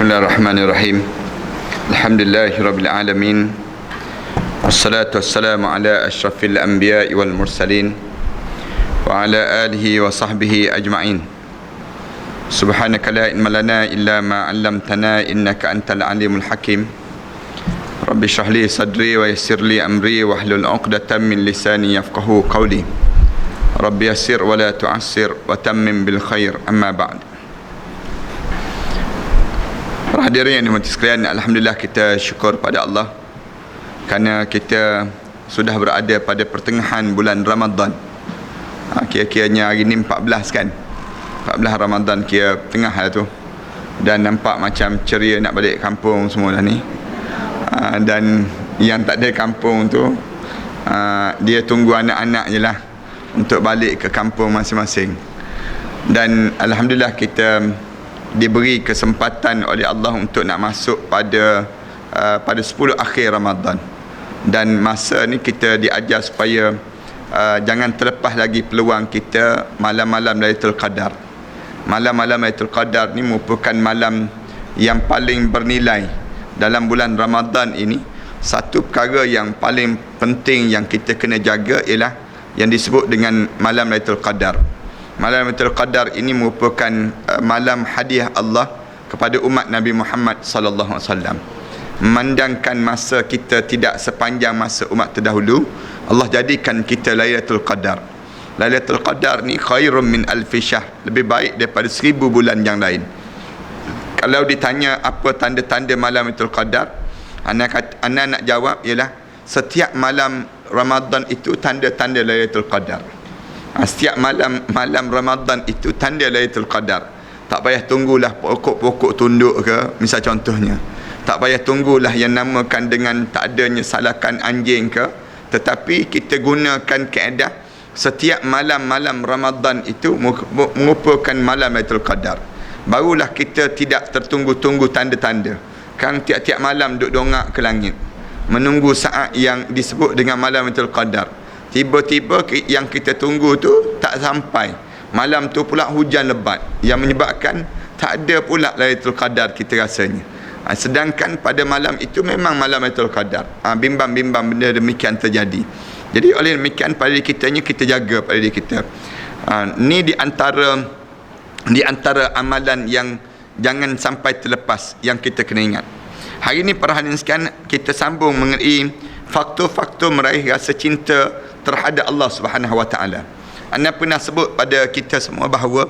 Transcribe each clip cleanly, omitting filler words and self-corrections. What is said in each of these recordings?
Bismillahirrahmanirrahim. Alhamdulillahirabbil alamin. Wassalatu wassalamu ala asyrafil anbiya'i wal mursalin wa ala alihi wa sahbihi ajma'in. Subhanaka la ilma lana illa ma 'allamtana innaka antal alimul hakim. Rabbi shrah li sadri wa yassir li amri wahlul 'uqdatam min lisani yafqahu qawli. Rabbi yassir wa la tu'assir wa tammim bil khair. Amma ba'd. Para hadirin yang dimati sekalian, alhamdulillah kita syukur pada Allah kerana kita sudah berada pada pertengahan bulan Ramadan. Kira-kiranya hari ni 14 kan, 14 Ramadan kira tengah lah tu. Dan nampak macam ceria nak balik kampung semua dah ni. Dan yang tak ada kampung tu, dia tunggu anak-anak je lah untuk balik ke kampung masing-masing. Dan alhamdulillah kita diberi kesempatan oleh Allah untuk nak masuk pada 10 akhir Ramadan. Dan masa ni kita diajar supaya jangan terlepas lagi peluang kita malam-malam Lailatul Qadar. Malam-malam Lailatul Qadar ni merupakan malam yang paling bernilai dalam bulan Ramadan ini. Satu perkara yang paling penting yang kita kena jaga ialah yang disebut dengan malam Lailatul Qadar. Malam Lailatul Qadar ini merupakan malam hadiah Allah kepada umat Nabi Muhammad sallallahu alaihi wasallam. Memandangkan masa kita tidak sepanjang masa umat terdahulu, Allah jadikan kita Lailatul Qadar. Lailatul Qadar ni khairum min alfi syahr, lebih baik daripada 1000 bulan yang lain. Kalau ditanya apa tanda-tanda malam Lailatul Qadar, anak nak jawab ialah setiap malam Ramadan itu tanda-tanda Lailatul Qadar. Setiap malam Ramadan itu tanda Lailatul Qadar. Tak payah tunggulah pokok-pokok tunduk ke, misal contohnya. Tak payah tunggulah yang namakan dengan tak adanya salakan anjing ke, tetapi kita gunakan kaedah setiap malam-malam Ramadan itu merupakan malam Lailatul Qadar. Barulah kita tidak tertunggu-tunggu tanda-tanda. Kan tiap-tiap malam duk dongak ke langit menunggu saat yang disebut dengan malam Lailatul Qadar. Tiba-tiba yang kita tunggu tu tak sampai. Malam tu pula hujan lebat yang menyebabkan tak ada pula Lailatul Qadar kita rasanya. Sedangkan pada malam itu memang malam Lailatul Qadar. Bimbang-bimbang benda demikian terjadi. Jadi oleh demikian pada diri kita kita jaga pada diri kita. Ni di antara amalan yang jangan sampai terlepas yang kita kena ingat. Hari ni para hadirin sekalian, kita sambung mengenai faktor-faktor meraih rasa cinta terhadap Allah Subhanahu Wa Taala. Anda pernah sebut pada kita semua bahawa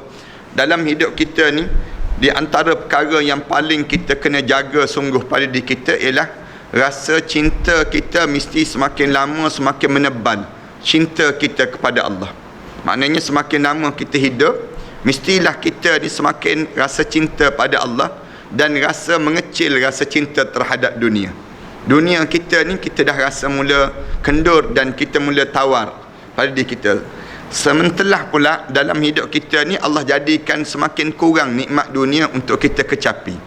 dalam hidup kita ni, di antara perkara yang paling kita kena jaga sungguh pada diri kita ialah rasa cinta kita mesti semakin lama semakin menebal cinta kita kepada Allah. Maknanya semakin lama kita hidup, mestilah kita ni semakin rasa cinta pada Allah dan rasa mengecil rasa cinta terhadap dunia. Dunia kita ni kita dah rasa mula kendur dan kita mula tawar pada diri kita. Sementara pula dalam hidup kita ni Allah jadikan semakin kurang nikmat dunia untuk kita kecapi.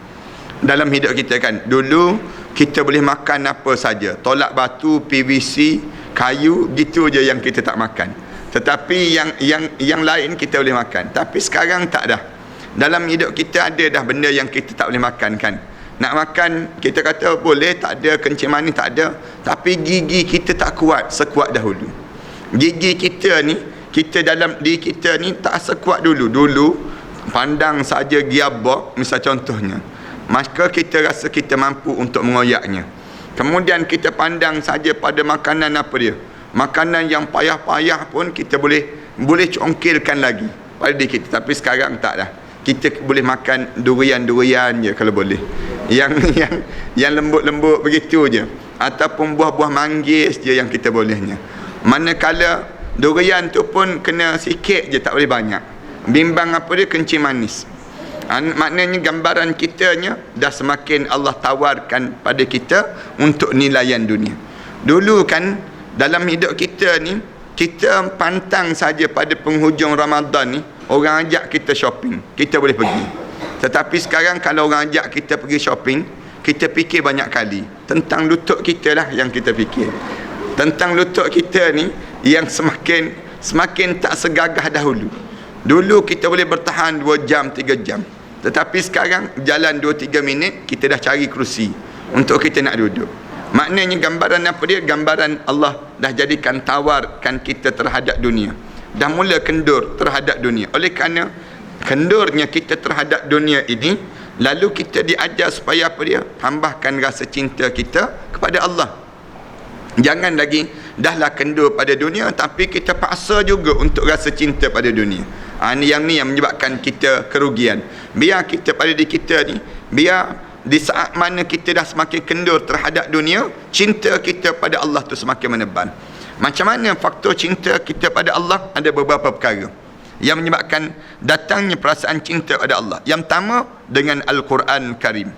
Dalam hidup kita kan, dulu kita boleh makan apa saja, tolak batu, PVC, kayu, gitu je yang kita tak makan. Tetapi yang lain kita boleh makan. Tapi sekarang tak dah. Dalam hidup kita ada dah benda yang kita tak boleh makan kan. Nak makan, kita kata boleh, tak ada, kencing manis tak ada. Tapi gigi kita tak kuat sekuat dahulu. Gigi kita ni, kita dalam diri kita ni tak sekuat dulu. Dulu, pandang saja gearbox, misal contohnya, maka kita rasa kita mampu untuk mengoyaknya. Kemudian kita pandang saja pada makanan apa dia. Makanan yang payah-payah pun kita boleh congkilkan lagi pada diri kita. Tapi sekarang tak dah. Kita boleh makan durian-durian je kalau boleh. Yang lembut-lembut begitu je, ataupun buah-buah manggis je yang kita bolehnya. Manakala durian tu pun kena sikit je, tak boleh banyak. Bimbang apa dia, kencing manis. Maknanya gambaran kitanya dah semakin Allah tawarkan pada kita untuk nilaian dunia. Dulu kan dalam hidup kita ni, kita pantang saja pada penghujung Ramadan ni, orang ajak kita shopping, kita boleh pergi. Tetapi sekarang kalau orang ajak kita pergi shopping, kita fikir banyak kali. Tentang lutut kita lah yang kita fikir. Tentang lutut kita ni yang semakin tak segagah dahulu. Dulu kita boleh bertahan 2 jam, 3 jam. Tetapi sekarang jalan 2-3 minit kita dah cari kerusi untuk kita nak duduk. Maknanya gambaran apa dia? Gambaran Allah dah jadikan tawarkan kita terhadap dunia. Dah mula kendur terhadap dunia. Oleh kerana kendurnya kita terhadap dunia ini, lalu kita diajar supaya apa dia? Tambahkan rasa cinta kita kepada Allah. Jangan lagi dahlah kendur pada dunia, tapi kita paksa juga untuk rasa cinta pada dunia. Ni yang menyebabkan kita kerugian. Biar kita pada diri kita ni, biar di saat mana kita dah semakin kendur terhadap dunia, cinta kita pada Allah tu semakin menebal. Macam mana faktor cinta kita pada Allah? Ada beberapa perkara yang menyebabkan datangnya perasaan cinta pada Allah. Yang pertama, dengan Al-Quran Karim.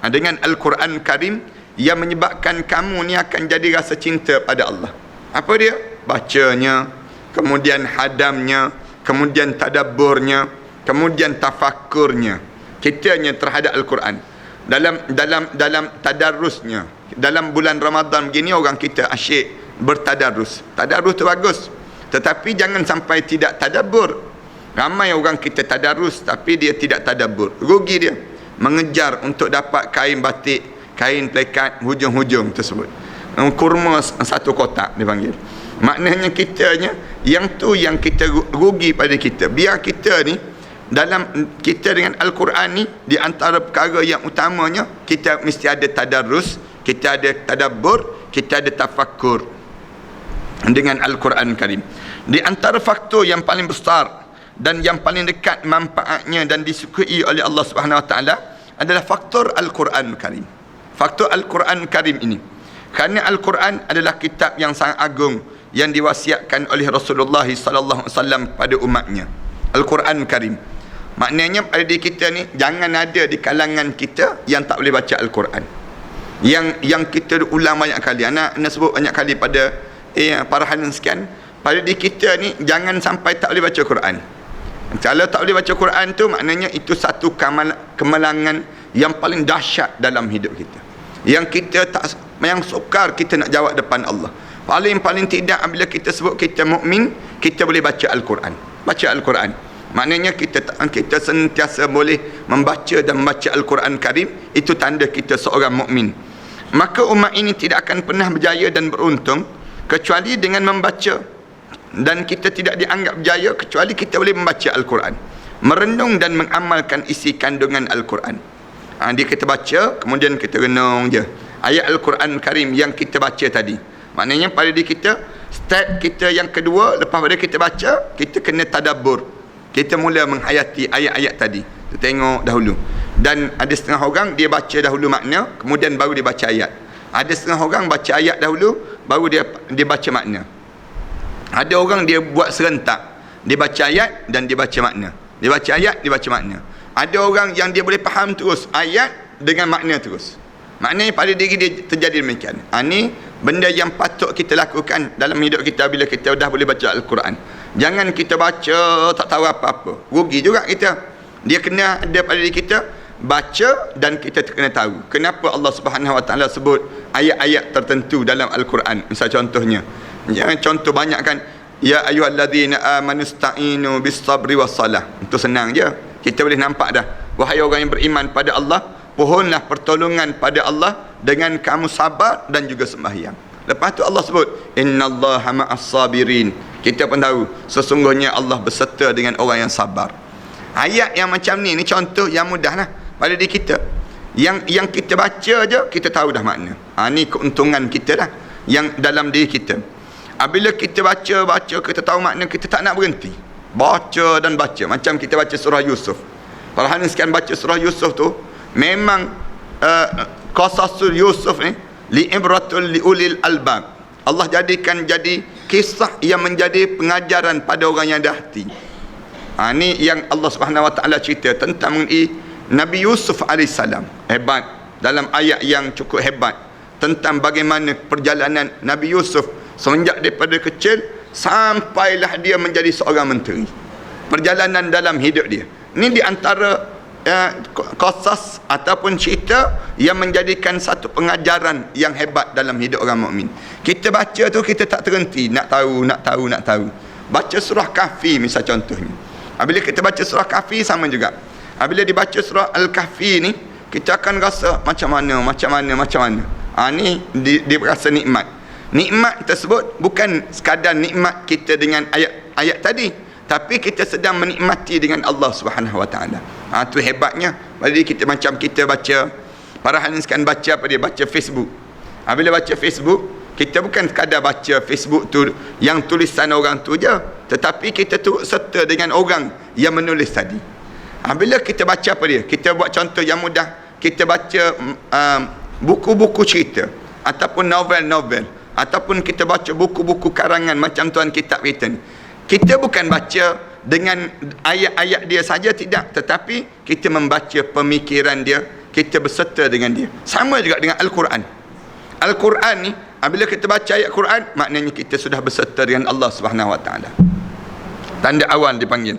Dengan Al-Quran Karim yang menyebabkan kamu ni akan jadi rasa cinta pada Allah. Apa dia? Bacanya, kemudian hadamnya, kemudian tadabburnya, kemudian tafakurnya. Kitanya terhadap Al-Quran. Dalam tadarusnya. Dalam bulan Ramadan begini orang kita asyik bertadarus. Tadarus tu bagus. Tetapi jangan sampai tidak tadabbur. Ramai orang kita tadarus tapi dia tidak tadabbur. Rugi dia. Mengejar untuk dapat kain batik, kain plekat hujung-hujung tersebut. Kurma satu kotak dipanggil. Maknanya kitanya yang tu yang kita rugi pada kita. Biar kita ni dalam kita dengan Al-Quran ni, di antara perkara yang utamanya kita mesti ada tadarus, kita ada tadabbur, kita ada tafakkur dengan Al-Quran Karim. Di antara faktor yang paling besar dan yang paling dekat manfaatnya dan disukai oleh Allah Subhanahu Wa Taala adalah faktor Al-Quran Karim. Faktor Al-Quran Karim ini, kerana Al-Quran adalah kitab yang sangat agung yang diwasiatkan oleh Rasulullah sallallahu alaihi wasallam pada umatnya. Al-Quran Karim. Maknanya pada diri kita ni jangan ada di kalangan kita yang tak boleh baca Al-Quran. Yang kita ulang banyak kali. Anak sebut banyak kali pada parahan sekian. Pada diri kita ni jangan sampai tak boleh baca Quran. Kalau tak boleh baca Quran tu maknanya itu satu kemalangan yang paling dahsyat dalam hidup kita. Yang kita tak, yang sukar kita nak jawab depan Allah. Paling tidak bila kita sebut kita mukmin, kita boleh baca Al-Quran. Baca Al-Quran. Maknanya kita sentiasa boleh membaca dan membaca Al-Quran Karim. Itu tanda kita seorang mukmin. Maka umat ini tidak akan pernah berjaya dan beruntung kecuali dengan membaca. Dan kita tidak dianggap berjaya kecuali kita boleh membaca Al-Quran, merenung dan mengamalkan isi kandungan Al-Quran. Dia kita baca, kemudian kita renung je ayat Al-Quran Karim yang kita baca tadi. Maknanya pada diri kita, step kita yang kedua, lepas pada kita baca, kita kena tadabbur. Kita mula menghayati ayat-ayat tadi. Kita tengok dahulu. Dan ada setengah orang dia baca dahulu makna, kemudian baru dia baca ayat. Ada setengah orang baca ayat dahulu, baru dia baca makna. Ada orang dia buat serentak. Dia baca ayat dan dia baca makna. Dia baca ayat, dia baca makna. Ada orang yang dia boleh faham terus ayat dengan makna terus. Maknanya pada diri dia terjadi demikian. Ini benda yang patut kita lakukan dalam hidup kita bila kita dah boleh baca Al-Quran. Jangan kita baca tak tahu apa-apa. Rugi juga kita. Dia kena ada pada diri kita, baca dan kita kena tahu. Kenapa Allah Subhanahu Wa Taala sebut ayat-ayat tertentu dalam Al-Quran. Misal contohnya, jangan contoh banyak kan, ya ayyuhallazina amanu sta'inu bis-sabri was-salah. Itu senang je. Kita boleh nampak dah. Wahai orang yang beriman pada Allah, pohonlah pertolongan pada Allah dengan kamu sabar dan juga sembahyang. Lepas tu Allah sebut innallaha ma'as-sabirin. Kita pun tahu sesungguhnya Allah berserta dengan orang yang sabar. Ayat yang macam ni contoh yang mudah lah pada diri kita. Yang kita baca je kita tahu dah makna. Ni keuntungan kita dah yang dalam diri kita. Bila kita baca kita tahu makna, kita tak nak berhenti. Baca dan baca. Macam kita baca surah Yusuf. Perhatian sekian baca surah Yusuf tu, memang qasasul Yusuf ni li'ibratul liulil albab. Allah jadikan jadi kisah yang menjadi pengajaran pada orang yang ada hati. Ni yang Allah Subhanahu Wa Taala cerita tentang mengenai Nabi Yusuf AS. Hebat. Dalam ayat yang cukup hebat tentang bagaimana perjalanan Nabi Yusuf semenjak daripada kecil sampailah dia menjadi seorang menteri. Perjalanan dalam hidup dia. Ini di antara qasas ataupun cerita yang menjadikan satu pengajaran yang hebat dalam hidup orang mukmin. Kita baca tu kita tak terhenti, nak tahu. Baca surah Kahfi misal contohnya. Bila kita baca surah Kahfi sama juga. Apabila dibaca surah Al-Kahfi ni, kita akan rasa macam mana. Ni dia rasa nikmat. Nikmat tersebut bukan sekadar nikmat kita dengan ayat tadi, tapi kita sedang menikmati dengan Allah Subhanahu Wa Taala. Tu hebatnya. Jadi kita macam kita baca, para hadirin sekalian baca apa dia? Baca Facebook. Bila baca Facebook, kita bukan sekadar baca Facebook tu yang tulisan orang tu je, tetapi kita turut serta dengan orang yang menulis tadi. Bila kita baca apa dia? Kita buat contoh yang mudah. Kita baca buku-buku cerita ataupun novel-novel, ataupun kita baca buku-buku karangan macam tuan kitab kita ni. Kita bukan baca dengan ayat-ayat dia saja, tidak, tetapi kita membaca pemikiran dia, kita berserta dengan dia. Sama juga dengan Al-Quran. Al-Quran ni, apabila kita baca ayat Quran, maknanya kita sudah berserta dengan Allah Subhanahu Wa Taala. Tanda awal dipanggil.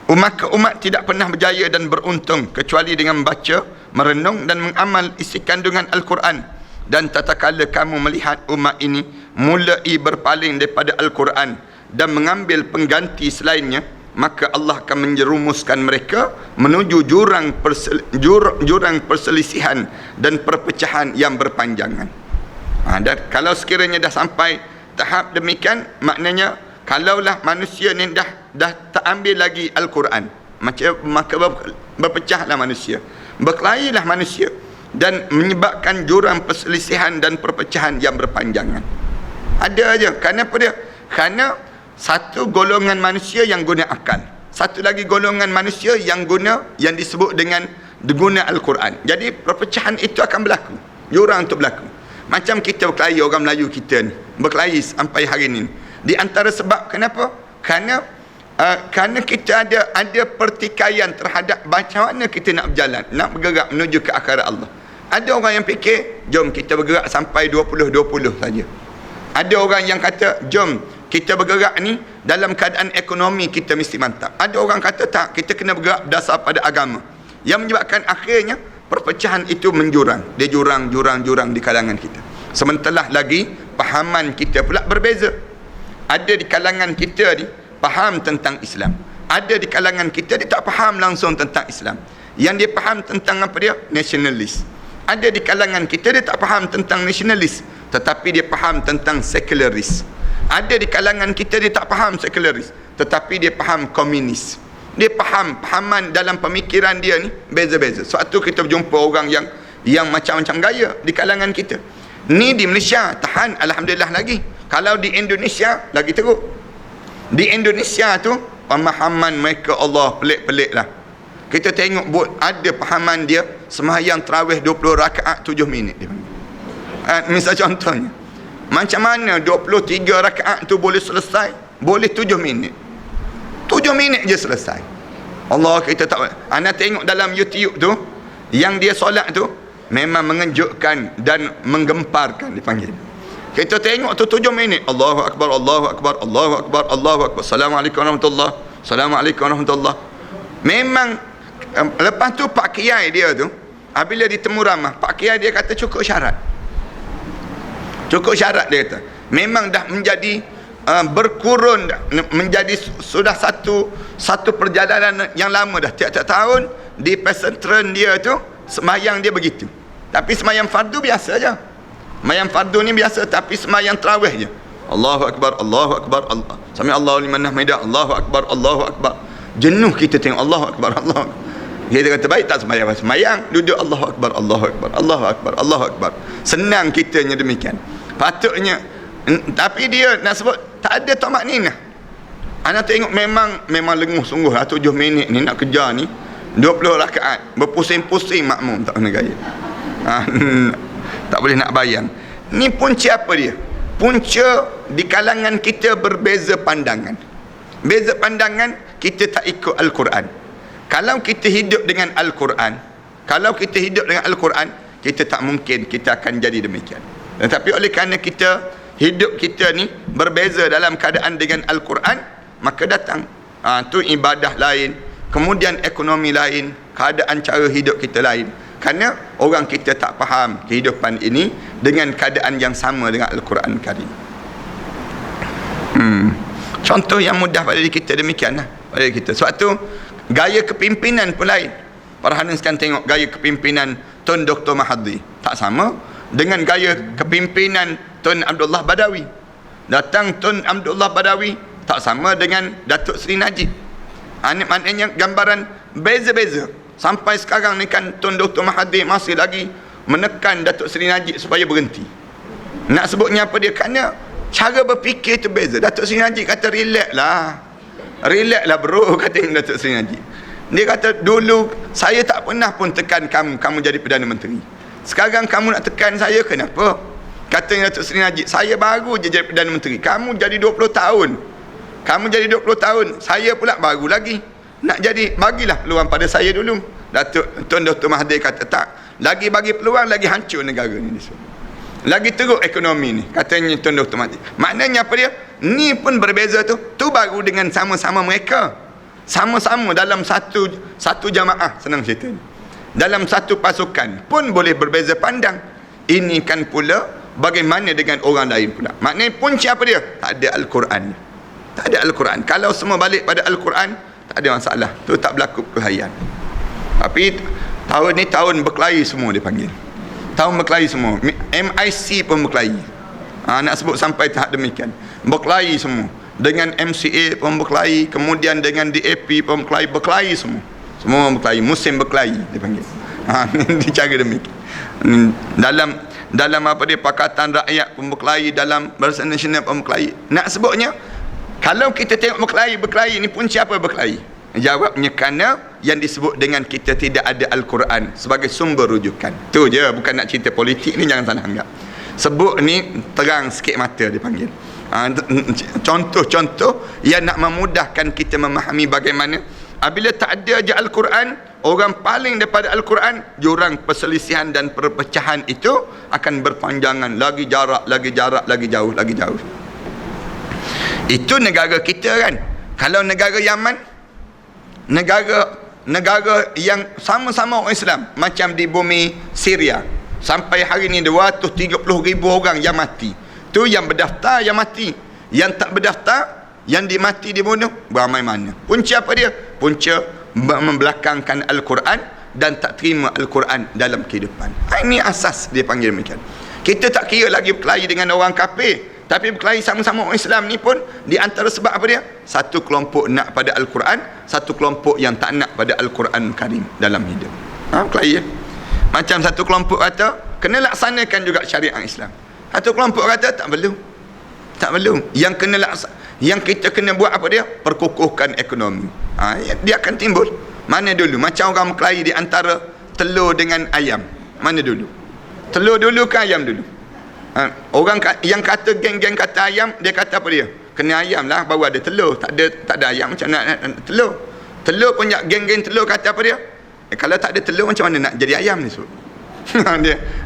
Umat tidak pernah berjaya dan beruntung kecuali dengan membaca, merenung dan mengamal isi kandungan Al-Quran. Dan tatkala kamu melihat umat ini mulai berpaling daripada Al-Quran dan mengambil pengganti selainnya, maka Allah akan menjerumuskan mereka menuju jurang perselisihan dan perpecahan yang berpanjangan. Dan kalau sekiranya dah sampai tahap demikian, maknanya kalaulah manusia ni dah tak ambil lagi Al-Quran, maka berpecahlah manusia, berkelailah manusia, dan menyebabkan jurang perselisihan dan perpecahan yang berpanjangan. Ada aja. Kenapa dia? Kerana satu golongan manusia yang guna akal, satu lagi golongan manusia yang disebut dengan guna Al-Quran. Jadi perpecahan itu akan berlaku, jurang untuk berlaku. Macam kita berkelahi, orang Melayu kita ni berkelahi sampai hari ni. Di antara sebab kenapa? Kerana kita ada pertikaian terhadap macam mana kita nak berjalan, nak bergerak menuju ke akhirat Allah. Ada orang yang fikir, jom kita bergerak sampai 20-20 saja. Ada orang yang kata, jom kita bergerak ni dalam keadaan ekonomi kita mesti mantap. Ada orang kata tak, kita kena bergerak berdasar pada agama. Yang menyebabkan akhirnya perpecahan itu menjurang. Dia jurang di kalangan kita. Sementara lagi pahaman kita pula berbeza. Ada di kalangan kita ni faham tentang Islam, ada di kalangan kita dia tak faham langsung tentang Islam. Yang dia faham tentang apa dia? Nasionalis. Ada di kalangan kita dia tak faham tentang nasionalis, tetapi dia faham tentang sekularis. Ada di kalangan kita dia tak faham sekularis, tetapi dia faham komunis. Dia pahaman dalam pemikiran dia ni beza-beza. Suatu kita berjumpa orang yang macam-macam gaya di kalangan kita. Ni di Malaysia tahan, alhamdulillah lagi. Kalau di Indonesia lagi teruk. Di Indonesia tu pemahaman mereka Allah pelik-pelik lah. Kita tengok ada pahaman dia sembahyang tarawih 20 rakaat 7 minit dia. Misal contohnya, macam mana 23 rakaat tu boleh selesai? Boleh 7 minit. 7 minit je selesai. Allah, kita tak. Anda tengok dalam YouTube tu, yang dia solat tu memang mengejutkan dan menggemparkan dipanggil. Kita tengok tu 7 minit. Allahu Akbar, Allahu Akbar, Allahu Akbar, Allahu Akbar. Assalamualaikum warahmatullahi. Assalamualaikum warahmatullahi. Memang lepas tu Pak Kiai dia tu, apabila ditemu ramah, Pak Kiai dia kata cukup syarat. Cukup syarat dia kata. Memang dah menjadi berkurun, menjadi sudah satu perjalanan yang lama dah. Tiap-tiap tahun di pesantren dia tu sembahyang dia begitu. Tapi sembahyang fardu biasa aja. Sembahyang fardu ni biasa, tapi sembahyang tarawih je. Allahu Akbar, Allahu Akbar, Allah. Sami Allahu liman hamidah, Allahu Akbar, Allahu Akbar. Jenuh kita tengok Allahu Akbar, Allahu Akbar. Kita kata baik tak sembahyang, duduk Allahu Akbar, Allahu Akbar, Allahu Akbar, Allahu Akbar. Senang kitanya demikian. Patutnya, tapi dia nak sebut tak ada tamak ninah. Anak tengok memang lenguh sungguh lah 7 minit ni nak kejar ni 20 rakaat, berpusing-pusing makmum tak kena gaya. Tak boleh nak bayang. Ni punca apa dia? Punca di kalangan kita berbeza pandangan. Beza pandangan, kita tak ikut Al-Quran. Kalau kita hidup dengan Al-Quran, kita tak mungkin kita akan jadi demikian. Tetapi oleh kerana hidup kita ni berbeza dalam keadaan dengan Al-Quran, maka datang tu ibadah lain, kemudian ekonomi lain, keadaan cara hidup kita lain. Kerana orang kita tak faham kehidupan ini dengan keadaan yang sama dengan Al-Quran Karim. Contoh yang mudah pada diri kita demikianlah. Pada diri kita. Sebab tu Gaya kepimpinan pun lain. Para hadirin sekalian tengok gaya kepimpinan Tun Dr. Mahathir. Tak sama dengan gaya kepimpinan Tun Abdullah Badawi. Datang Tun Abdullah Badawi tak sama dengan Datuk Seri Najib. Maknanya gambaran beza-beza. Sampai sekarang ni kan Tun Dr. Mahathir masih lagi menekan Datuk Seri Najib supaya berhenti. Nak sebutnya apa dia? Kerana cara berfikir tu beza. Datuk Seri Najib kata relax lah bro, kata Datuk Seri Najib. Dia kata dulu saya tak pernah pun tekan kamu jadi Perdana Menteri. Sekarang kamu nak tekan saya, kenapa? Kata Datuk Seri Najib, saya baru je jadi Perdana Menteri, kamu jadi 20 tahun. Kamu jadi 20 tahun, saya pula baru lagi nak jadi. Bagilah peluang pada saya dulu. Tun Dr. Mahathir kata tak, lagi bagi peluang lagi hancur negara ni, lagi teruk ekonomi ni, katanya Tun Dr. Mahathir. Maknanya apa dia? Ni pun berbeza tu baru dengan sama-sama mereka, sama-sama dalam satu jamaah, senang cerita ni, dalam satu pasukan pun boleh berbeza pandang. Ini kan pula bagaimana dengan orang lain pula. Maknanya punca apa dia? Tak ada Al-Quran. Tak ada Al-Quran. Kalau semua balik pada Al-Quran, tak ada masalah. Tu tak berlaku perkelahian. Tapi tahun ni tahun berkelahi semua dia panggil. Tahun berkelahi semua. MIC pun berkelahi. Nak sebut sampai tahap demikian. Berkelahi semua. Dengan MCA pun berkelahi. Kemudian dengan DAP pun berkelahi. Berkelahi semua. Semua berkelahi. Musim berkelahi dia panggil. Ini cara demikian. Dalam apa dia, Pakatan Rakyat pun berkelahi. Dalam Barisan Nasional pun berkelahi. Nak sebutnya, kalau kita tengok berkelahi ni pun siapa berkelahi? Jawabnya kerana yang disebut dengan kita tidak ada Al-Quran sebagai sumber rujukan. Tu je, bukan nak cerita politik ni, jangan salah anggap. Sebut ni terang sikit mata dia panggil. Contoh-contoh yang nak memudahkan kita memahami bagaimana apabila tak ada je Al-Quran, orang paling daripada Al-Quran, jurang perselisihan dan perpecahan itu akan berpanjangan, lagi jarak, lagi jauh. Itu negara kita kan. Kalau negara Yaman, negara yang sama-sama orang Islam, macam di bumi Syria, sampai hari ni 230,000 orang yang mati. Tu yang berdaftar yang mati. Yang tak berdaftar, yang dimati dibunuh, beramai mana. Punca apa dia? Punca membelakangkan Al-Quran dan tak terima Al-Quran dalam kehidupan. Ini asas dia panggil demikian. Kita tak kira lagi berkelahi dengan orang kafir, tapi berkelahi sama-sama orang Islam ni pun di antara sebab apa dia? Satu kelompok nak pada Al-Quran, satu kelompok yang tak nak pada Al-Quran Karim dalam hidup. Berkelahi ya? Macam satu kelompok kata kena laksanakan juga syariat Islam, satu kelompok kata tak perlu. Yang kita kena buat apa dia? Perkukuhkan ekonomi. Dia akan timbul. Mana dulu? Macam orang berkelahi di antara telur dengan ayam. Mana dulu? Telur dulu ke ayam dulu? Orang yang kata geng-geng kata ayam, dia kata apa dia? Kena ayam lah baru ada telur. Tak ada ayam macam nak telur. Telur pun geng-geng telur kata apa dia? Kalau tak ada telur macam mana nak jadi ayam ni?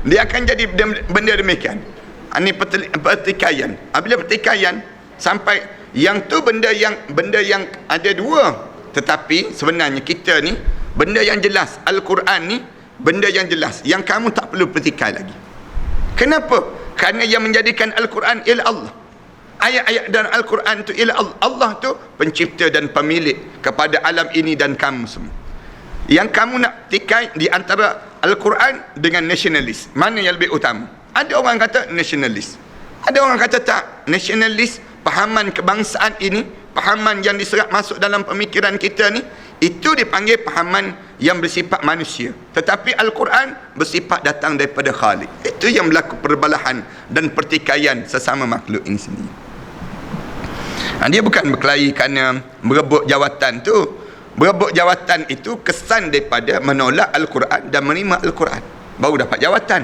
Dia akan jadi benda demikian. Ini pertikaian. Apabila pertikaian sampai yang tu benda yang ada dua, tetapi sebenarnya kita ni benda yang jelas, Al-Quran ni benda yang jelas, yang kamu tak perlu pertikai lagi. Kenapa? Kerana yang menjadikan Al-Quran ialah Allah. Ayat-ayat dan Al-Quran tu ialah Allah. Allah tu pencipta dan pemilik kepada alam ini dan kamu semua. Yang kamu nak tikai di antara Al-Quran dengan nasionalis, mana yang lebih utama? Ada orang kata nasionalis, ada orang kata tak. Nasionalis, pahaman kebangsaan ini, pahaman yang diserap masuk dalam pemikiran kita ni, itu dipanggil pahaman yang bersifat manusia. Tetapi Al-Quran bersifat datang daripada Khalik. Itu yang berlaku perbalahan dan pertikaian sesama makhluk ini sendiri. Dia bukan berkelahi kerana berebut jawatan tu. Berebut jawatan itu kesan daripada menolak Al-Quran dan menerima Al-Quran, baru dapat jawatan.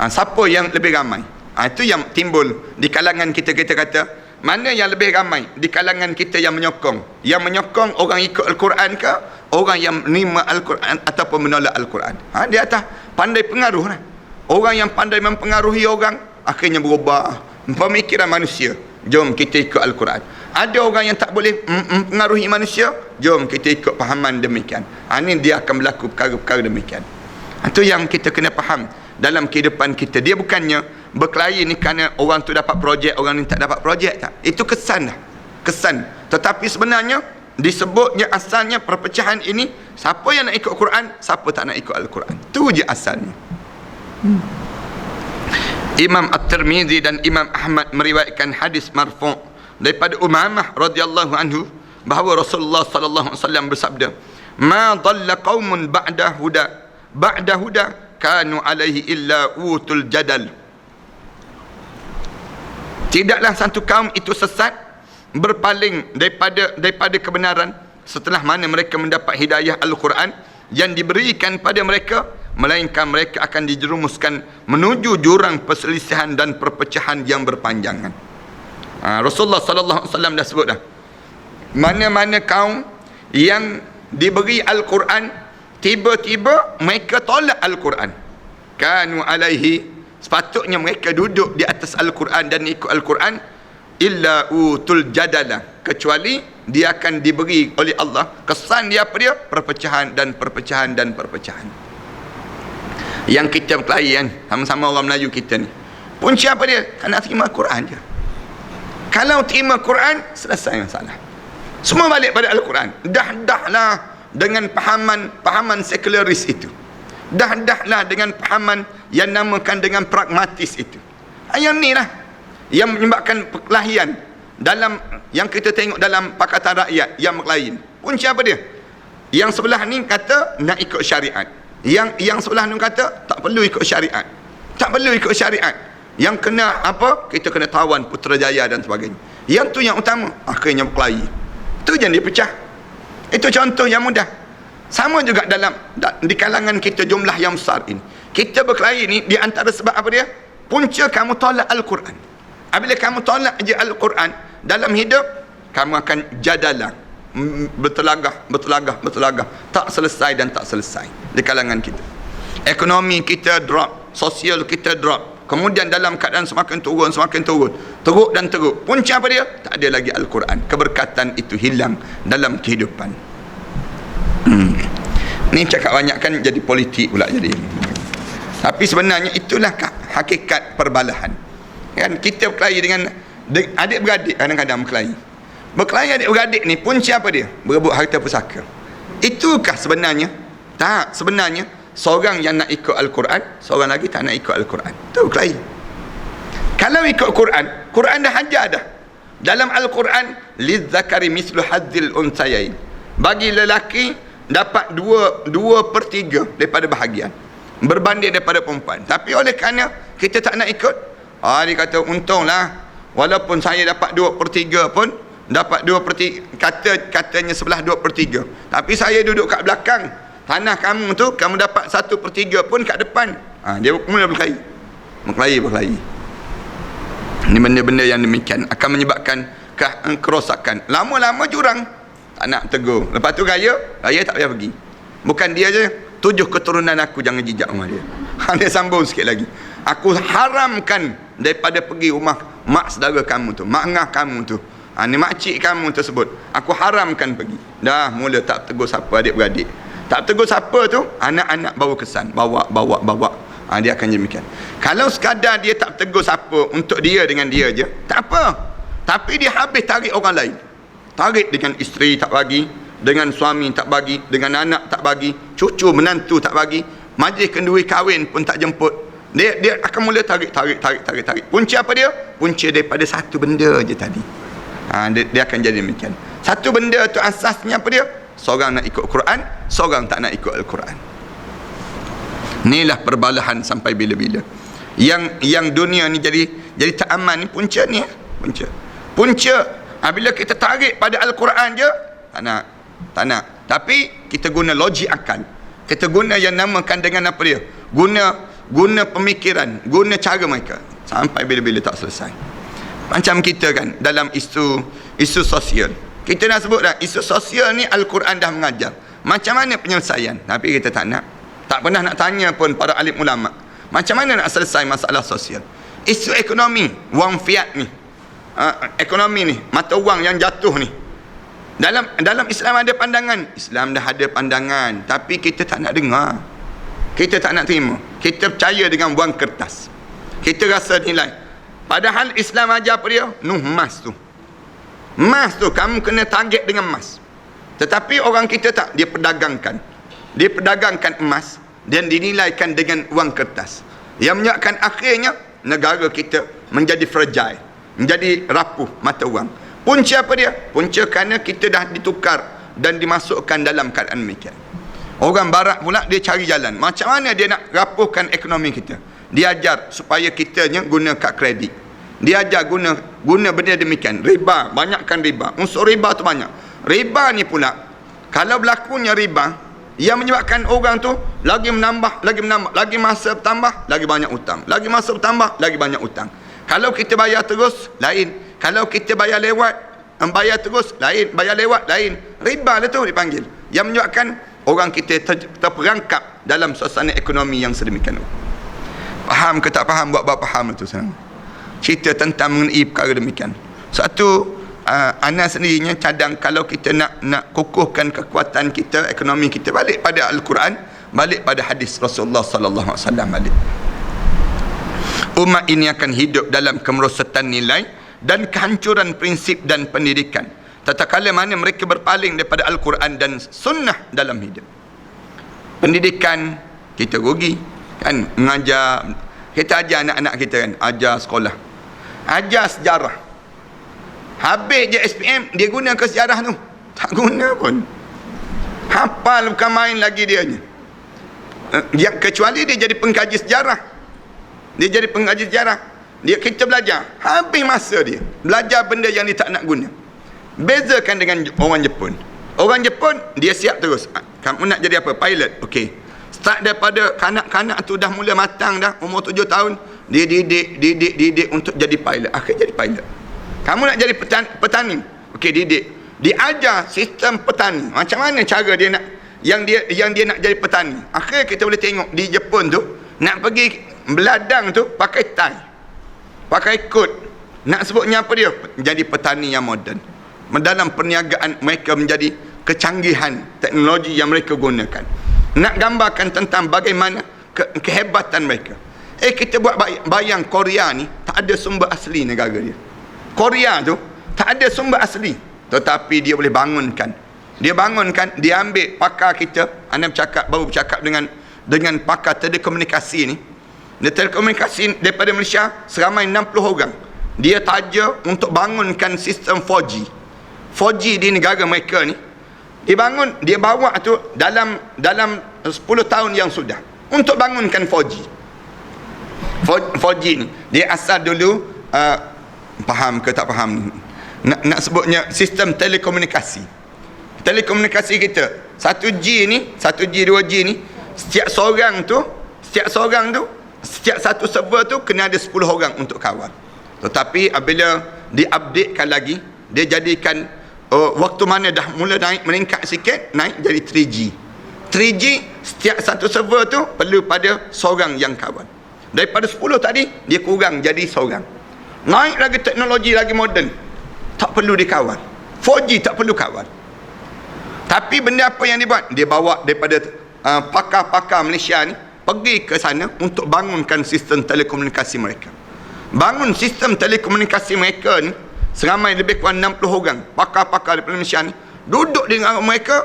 Siapa yang lebih ramai? Itu yang timbul di kalangan kita. Kita kata mana yang lebih ramai di kalangan kita yang menyokong? Yang menyokong orang ikut Al-Quran ke orang yang menerima Al-Quran ataupun menolak Al-Quran? Di atas pandai pengaruh lah. Orang yang pandai mempengaruhi orang akhirnya berubah pemikiran manusia. Jom kita ikut Al-Quran. Ada orang yang tak boleh mempengaruhi manusia, jom kita ikut pahaman demikian. Ini dia akan berlaku perkara-perkara demikian. Itu yang kita kena faham dalam kehidupan kita. Dia bukannya berkelahi ni kerana orang tu dapat projek, orang ni tak dapat projek, tak. Itu kesan dah. Kesan. Tetapi sebenarnya disebutnya asalnya perpecahan ini, siapa yang nak ikut Quran, siapa tak nak ikut Al-Quran. Tu je asalnya. Imam At-Tirmizi dan Imam Ahmad meriwayatkan hadis marfu' daripada Umamah radhiyallahu anhu bahawa Rasulullah sallallahu alaihi wasallam bersabda, "Ma dhalla qaumun ba'da huda kanu alaihi illa utul jadal." Tidaklah satu kaum itu sesat berpaling daripada kebenaran setelah mana mereka mendapat hidayah Al-Quran yang diberikan pada mereka, melainkan mereka akan dijerumuskan menuju jurang perselisihan dan perpecahan yang berpanjangan. Rasulullah sallallahu alaihi wasallam dah sebut dah, mana-mana kaum yang diberi Al-Quran tiba-tiba mereka tolak Al-Quran, kanu alaihi, sepatutnya mereka duduk di atas Al-Quran dan ikut Al-Quran, illa utul jadala, kecuali dia akan diberi oleh Allah kesan dia apa dia? Perpecahan dan perpecahan dan perpecahan. Yang kita berkelahi kan, sama-sama orang Melayu kita ni, punca apa dia? Tak nak terima Quran je. Kalau terima Quran, selesai masalah. Semua balik pada Al-Quran. Dah-dahlah dengan pahaman sekularis itu. Dah-dahlah dengan pahaman yang namakan dengan pragmatis itu. Yang ni lah yang menyebabkan perkelahian dalam yang kita tengok dalam Pakatan Rakyat yang berkelahi. Punca apa dia? Yang sebelah ni kata nak ikut syariat. Yang sebelah ni kata tak perlu ikut syariat. Tak perlu ikut syariat. Yang kena apa? Kita kena tawan Putrajaya dan sebagainya. Yang tu yang utama, akhirnya berkelahi. Itu yang dia pecah. Itu contoh yang mudah. Sama juga di kalangan kita jumlah yang besar ini. Kita berkelahi ni di antara sebab apa dia? Punca kamu tolak Al-Quran. Apabila kamu tolak je Al-Quran dalam hidup, kamu akan jadalah, bertelagah, tak selesai dan tak selesai di kalangan kita. Ekonomi kita drop, sosial kita drop, kemudian dalam keadaan semakin turun, teruk dan teruk. Punca apa dia? Tak ada lagi Al-Quran. Keberkatan itu hilang dalam kehidupan. Ni cakap banyak kan jadi politik pula jadi. Tapi sebenarnya itulah hakikat perbalahan. Kan kita berkelahi dengan adik-beradik, kadang-kadang berkelahi adik-beradik ni, punca apa dia? Berebut harta pusaka. Itukah sebenarnya? Tak, sebenarnya seorang yang nak ikut Al-Quran, seorang lagi tak nak ikut Al-Quran. Tu berkelahi. Kalau ikut Quran, Quran dah ajar dah. Dalam Al-Quran, lizzakari mislu hadzil unsayain. Bagi lelaki dapat 2/3 daripada bahagian, berbanding daripada perempuan. Tapi oleh kerana kita tak nak ikut, dia kata untunglah walaupun saya dapat 2/3 pun, dapat 2/3, katanya sebelah 2/3, tapi saya duduk kat belakang tanah kamu tu, kamu dapat 1/3 pun kat depan. Dia mula berkelahi. Ini benda-benda yang demikian akan menyebabkan kerosakan. Lama-lama jurang, tak nak tegur. Lepas tu raya tak payah pergi. Bukan dia je, 7 keturunan aku jangan jijak rumah dia. Dia sambung sikit lagi, aku haramkan daripada pergi rumah mak saudara kamu tu, mak ngah kamu tu, ni makcik kamu tersebut, aku haramkan pergi. Dah mula tak tegur siapa adik-beradik, tak tegur siapa tu, anak-anak bawa kesan, bawa. Dia akan demikian. Kalau sekadar dia tak tegur siapa untuk dia dengan dia je, tak apa. Tapi dia habis tarik orang lain, tarik dengan isteri tak bagi, dengan suami tak bagi, dengan anak tak bagi, cucu menantu tak bagi, majlis kenduri kahwin pun tak jemput. Dia akan mula tarik. Punca apa dia? Punca daripada satu benda je tadi. Dia akan jadi demikian. Satu benda tu asasnya apa dia? Seorang nak ikut Quran, seorang tak nak ikut Al-Quran. Inilah perbalahan sampai bila-bila. Yang dunia ni jadi tak aman ni, punca ni. Punca bila kita tarik pada Al-Quran je, tak nak. Tapi kita guna logik akal. Kita guna yang namakan dengan apa dia? Guna pemikiran, guna cara mereka, sampai bila-bila tak selesai. Macam kita kan dalam isu sosial, kita dah sebut dah, isu sosial ni Al-Quran dah mengajar macam mana penyelesaian, tapi kita tak pernah nak tanya pun para alim ulama macam mana nak selesai masalah sosial. Isu ekonomi, wang fiat ni, ekonomi ni, mata wang yang jatuh ni, dalam Islam ada pandangan, Islam dah ada pandangan, tapi kita tak nak dengar, kita tak nak terima. Kita percaya dengan wang kertas, kita rasa nilai. Padahal Islam ajar apa dia? Emas tu kamu kena target dengan emas. Tetapi orang kita tak, dia perdagangkan. Dia perdagangkan emas dan dinilaikan dengan wang kertas. Yang menyebabkan akhirnya negara kita menjadi fragile, menjadi rapuh mata wang. Punca apa dia? Punca kerana kita dah ditukar dan dimasukkan dalam keadaan demikian. Orang barat pula dia cari jalan. Macam mana dia nak rapuhkan ekonomi kita? Dia ajar supaya kitanya guna kad kredit. Dia ajar guna benda demikian. Riba, banyakkan riba. Unsur riba tu banyak. Riba ni pula, kalau berlakunya riba, yang menyebabkan orang tu lagi menambah. Lagi masa bertambah, lagi banyak utang. Lagi masa bertambah, lagi banyak utang. Kalau kita bayar terus, lain. Kalau kita bayar lewat, bayar terus, lain. Bayar lewat, lain. Riba lah tu dipanggil. Yang menyebabkan orang kita terperangkap dalam suasana ekonomi yang sedemikian. Faham ke tak faham? Buat faham tu sekarang. Cerita tentang mengenai perkara demikian. Satu, ana sendirinya cadang kalau kita nak kukuhkan kekuatan kita, ekonomi kita, balik pada Al-Quran, balik pada hadis Rasulullah sallallahu alaihi wasallam balik. Umat ini akan hidup dalam kemerosotan nilai dan kehancuran prinsip dan pendidikan tatkala mana mereka berpaling daripada Al-Quran dan sunnah dalam hidup. Pendidikan kita rugi kan, mengajar, kita ajar anak-anak kita kan, ajar sekolah, ajar sejarah. Habis je SPM, dia guna ke sejarah tu? Tak guna pun. Hafal bukan main lagi dia ni. Kecuali dia jadi pengkaji sejarah. Dia jadi pengkaji sejarah. Kita belajar. Habis masa dia. Belajar benda yang dia tak nak guna. Bezakan dengan orang Jepun. Orang Jepun, dia siap terus. Kamu nak jadi apa? Pilot. Okey. Start daripada kanak-kanak tu dah mula matang dah. Umur 7 tahun. Dia didik untuk jadi pilot. Akhir jadi pilot. Kamu nak jadi petani. Okey, didik. Diajar sistem petani. Macam mana cara dia nak yang dia nak jadi petani. Akhir kita boleh tengok di Jepun tu, nak pergi beladang tu pakai tie. Pakai coat. Nak sebutnya apa dia? Menjadi petani yang moden. Dalam perniagaan mereka menjadi kecanggihan teknologi yang mereka gunakan. Nak gambarkan tentang bagaimana kehebatan mereka. Kita buat bayang Korea ni tak ada sumber asli negara dia. Korea tu tak ada sumber asli, tetapi dia boleh bangunkan. Dia bangunkan, dia ambil pakar kita. Anda baru bercakap dengan pakar telekomunikasi ni. Dia telekomunikasi daripada Malaysia seramai 60 orang. Dia taja untuk bangunkan sistem 4G. 4G di negara mereka ni dibangun, dia bawa tu dalam 10 tahun yang sudah untuk bangunkan 4G. 4G ni dia asal dulu faham ke tak faham, nak sebutnya sistem telekomunikasi kita 1G ni, 1G 2G ni, setiap satu server tu kena ada 10 orang untuk kawal. Tetapi apabila diupdatekan lagi, dia jadikan waktu mana dah mula meningkat sikit, naik jadi 3G. Setiap satu server tu perlu pada seorang yang kawal. Daripada 10 tadi dia kurang jadi seorang. Naik lagi teknologi lagi moden, tak perlu dikawal. 4G tak perlu kawal. Tapi benda apa yang dibuat? Dia bawa daripada pakar-pakar Malaysia ni pergi ke sana untuk bangunkan sistem telekomunikasi mereka. Bangun sistem telekomunikasi mereka ni seramai lebih kurang 60 orang pakar-pakar daripada Malaysia ni duduk dengan mereka,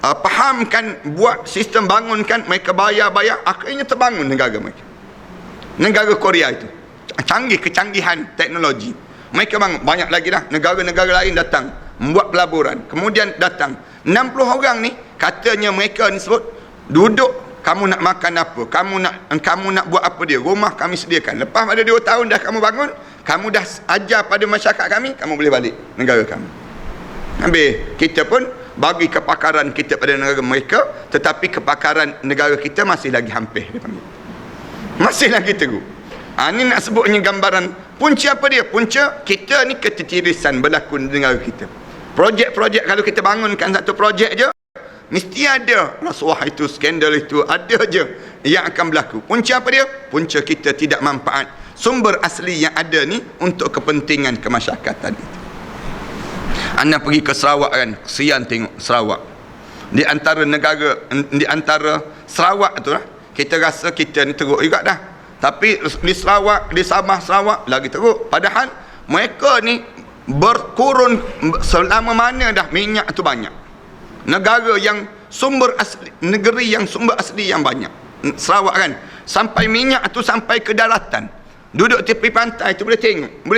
fahamkan, buat sistem, bangunkan, mereka bayar, akhirnya terbangun negara mereka. Negara Korea itu canggih, kecanggihan teknologi mereka bangun. Banyak lagi dah negara-negara lain datang membuat pelaburan, kemudian datang 60 orang ni, katanya mereka ni sebut duduk, kamu nak makan apa, kamu nak buat apa dia, rumah kami sediakan. Lepas pada 2 tahun dah kamu bangun, kamu dah ajar pada masyarakat kami, kamu boleh balik negara kami. Habis kita pun bagi kepakaran kita pada negara mereka, tetapi kepakaran negara kita masih lagi hampir dipanggil, masih lagi teruk. Ini nak sebutnya gambaran punca apa dia? Punca kita ni ketertirisan berlaku di negara kita. Projek-projek, kalau kita bangunkan satu projek je, mesti ada rasuah itu, skandal itu, ada je yang akan berlaku. Punca apa dia? Punca kita tidak manfaat sumber asli yang ada ni untuk kepentingan kemasyarakatan itu. Anda pergi ke Sarawak kan, kesian tengok Sarawak. Di antara Sarawak tu lah, kita rasa kita ni teruk juga dah. Tapi di Sarawak, di Sabah Sarawak lagi teruk. Padahal mereka ni berkurun selama mana dah minyak tu banyak. negara yang sumber asli, negeri yang sumber asli yang banyak. Sarawak kan, sampai minyak tu sampai ke daratan. Duduk tepi pantai tu boleh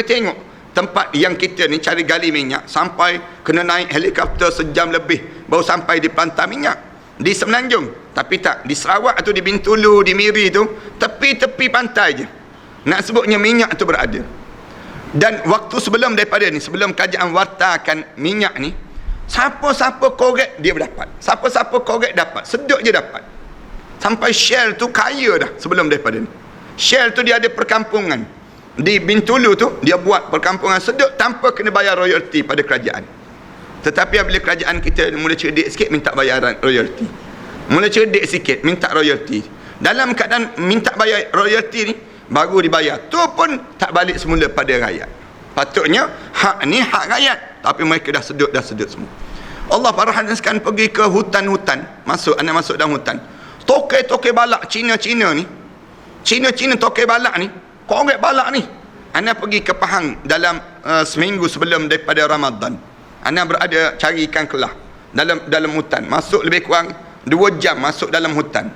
tengok tempat yang kita ni cari gali minyak, sampai kena naik helikopter sejam lebih baru sampai di pantai minyak di Semenanjung. Tapi tak, di Sarawak tu, di Bintulu, di Miri tu, tepi-tepi pantai je. Nak sebutnya minyak tu berada. Dan waktu sebelum daripada ni, sebelum kerajaan wartakan minyak ni, siapa-siapa korek dia berdapat, siapa-siapa korek dapat, sedut je dapat. Sampai Shell tu kaya dah sebelum daripada ni. Shell tu dia ada perkampungan di Bintulu tu, dia buat perkampungan sedut tanpa kena bayar royalty pada kerajaan. Tetapi bila kerajaan kita mula cerdik sikit, minta bayaran royalty. Mula cerdik sikit, minta royalty. Dalam keadaan minta bayar royalty ni, baru dibayar. Tu pun tak balik semula pada rakyat. Patutnya hak ni hak rakyat, tapi mereka dah sedut semua. Allah parahankan pergi ke hutan-hutan, anak masuk dalam hutan. Tokai-tokai balak Cina-Cina ni, Cina-Cina tokai balak ni, korek balak ni. Anak pergi ke Pahang dalam seminggu sebelum daripada Ramadan. Anak berada cari ikan kelah dalam hutan. Masuk lebih kurang 2 jam masuk dalam hutan.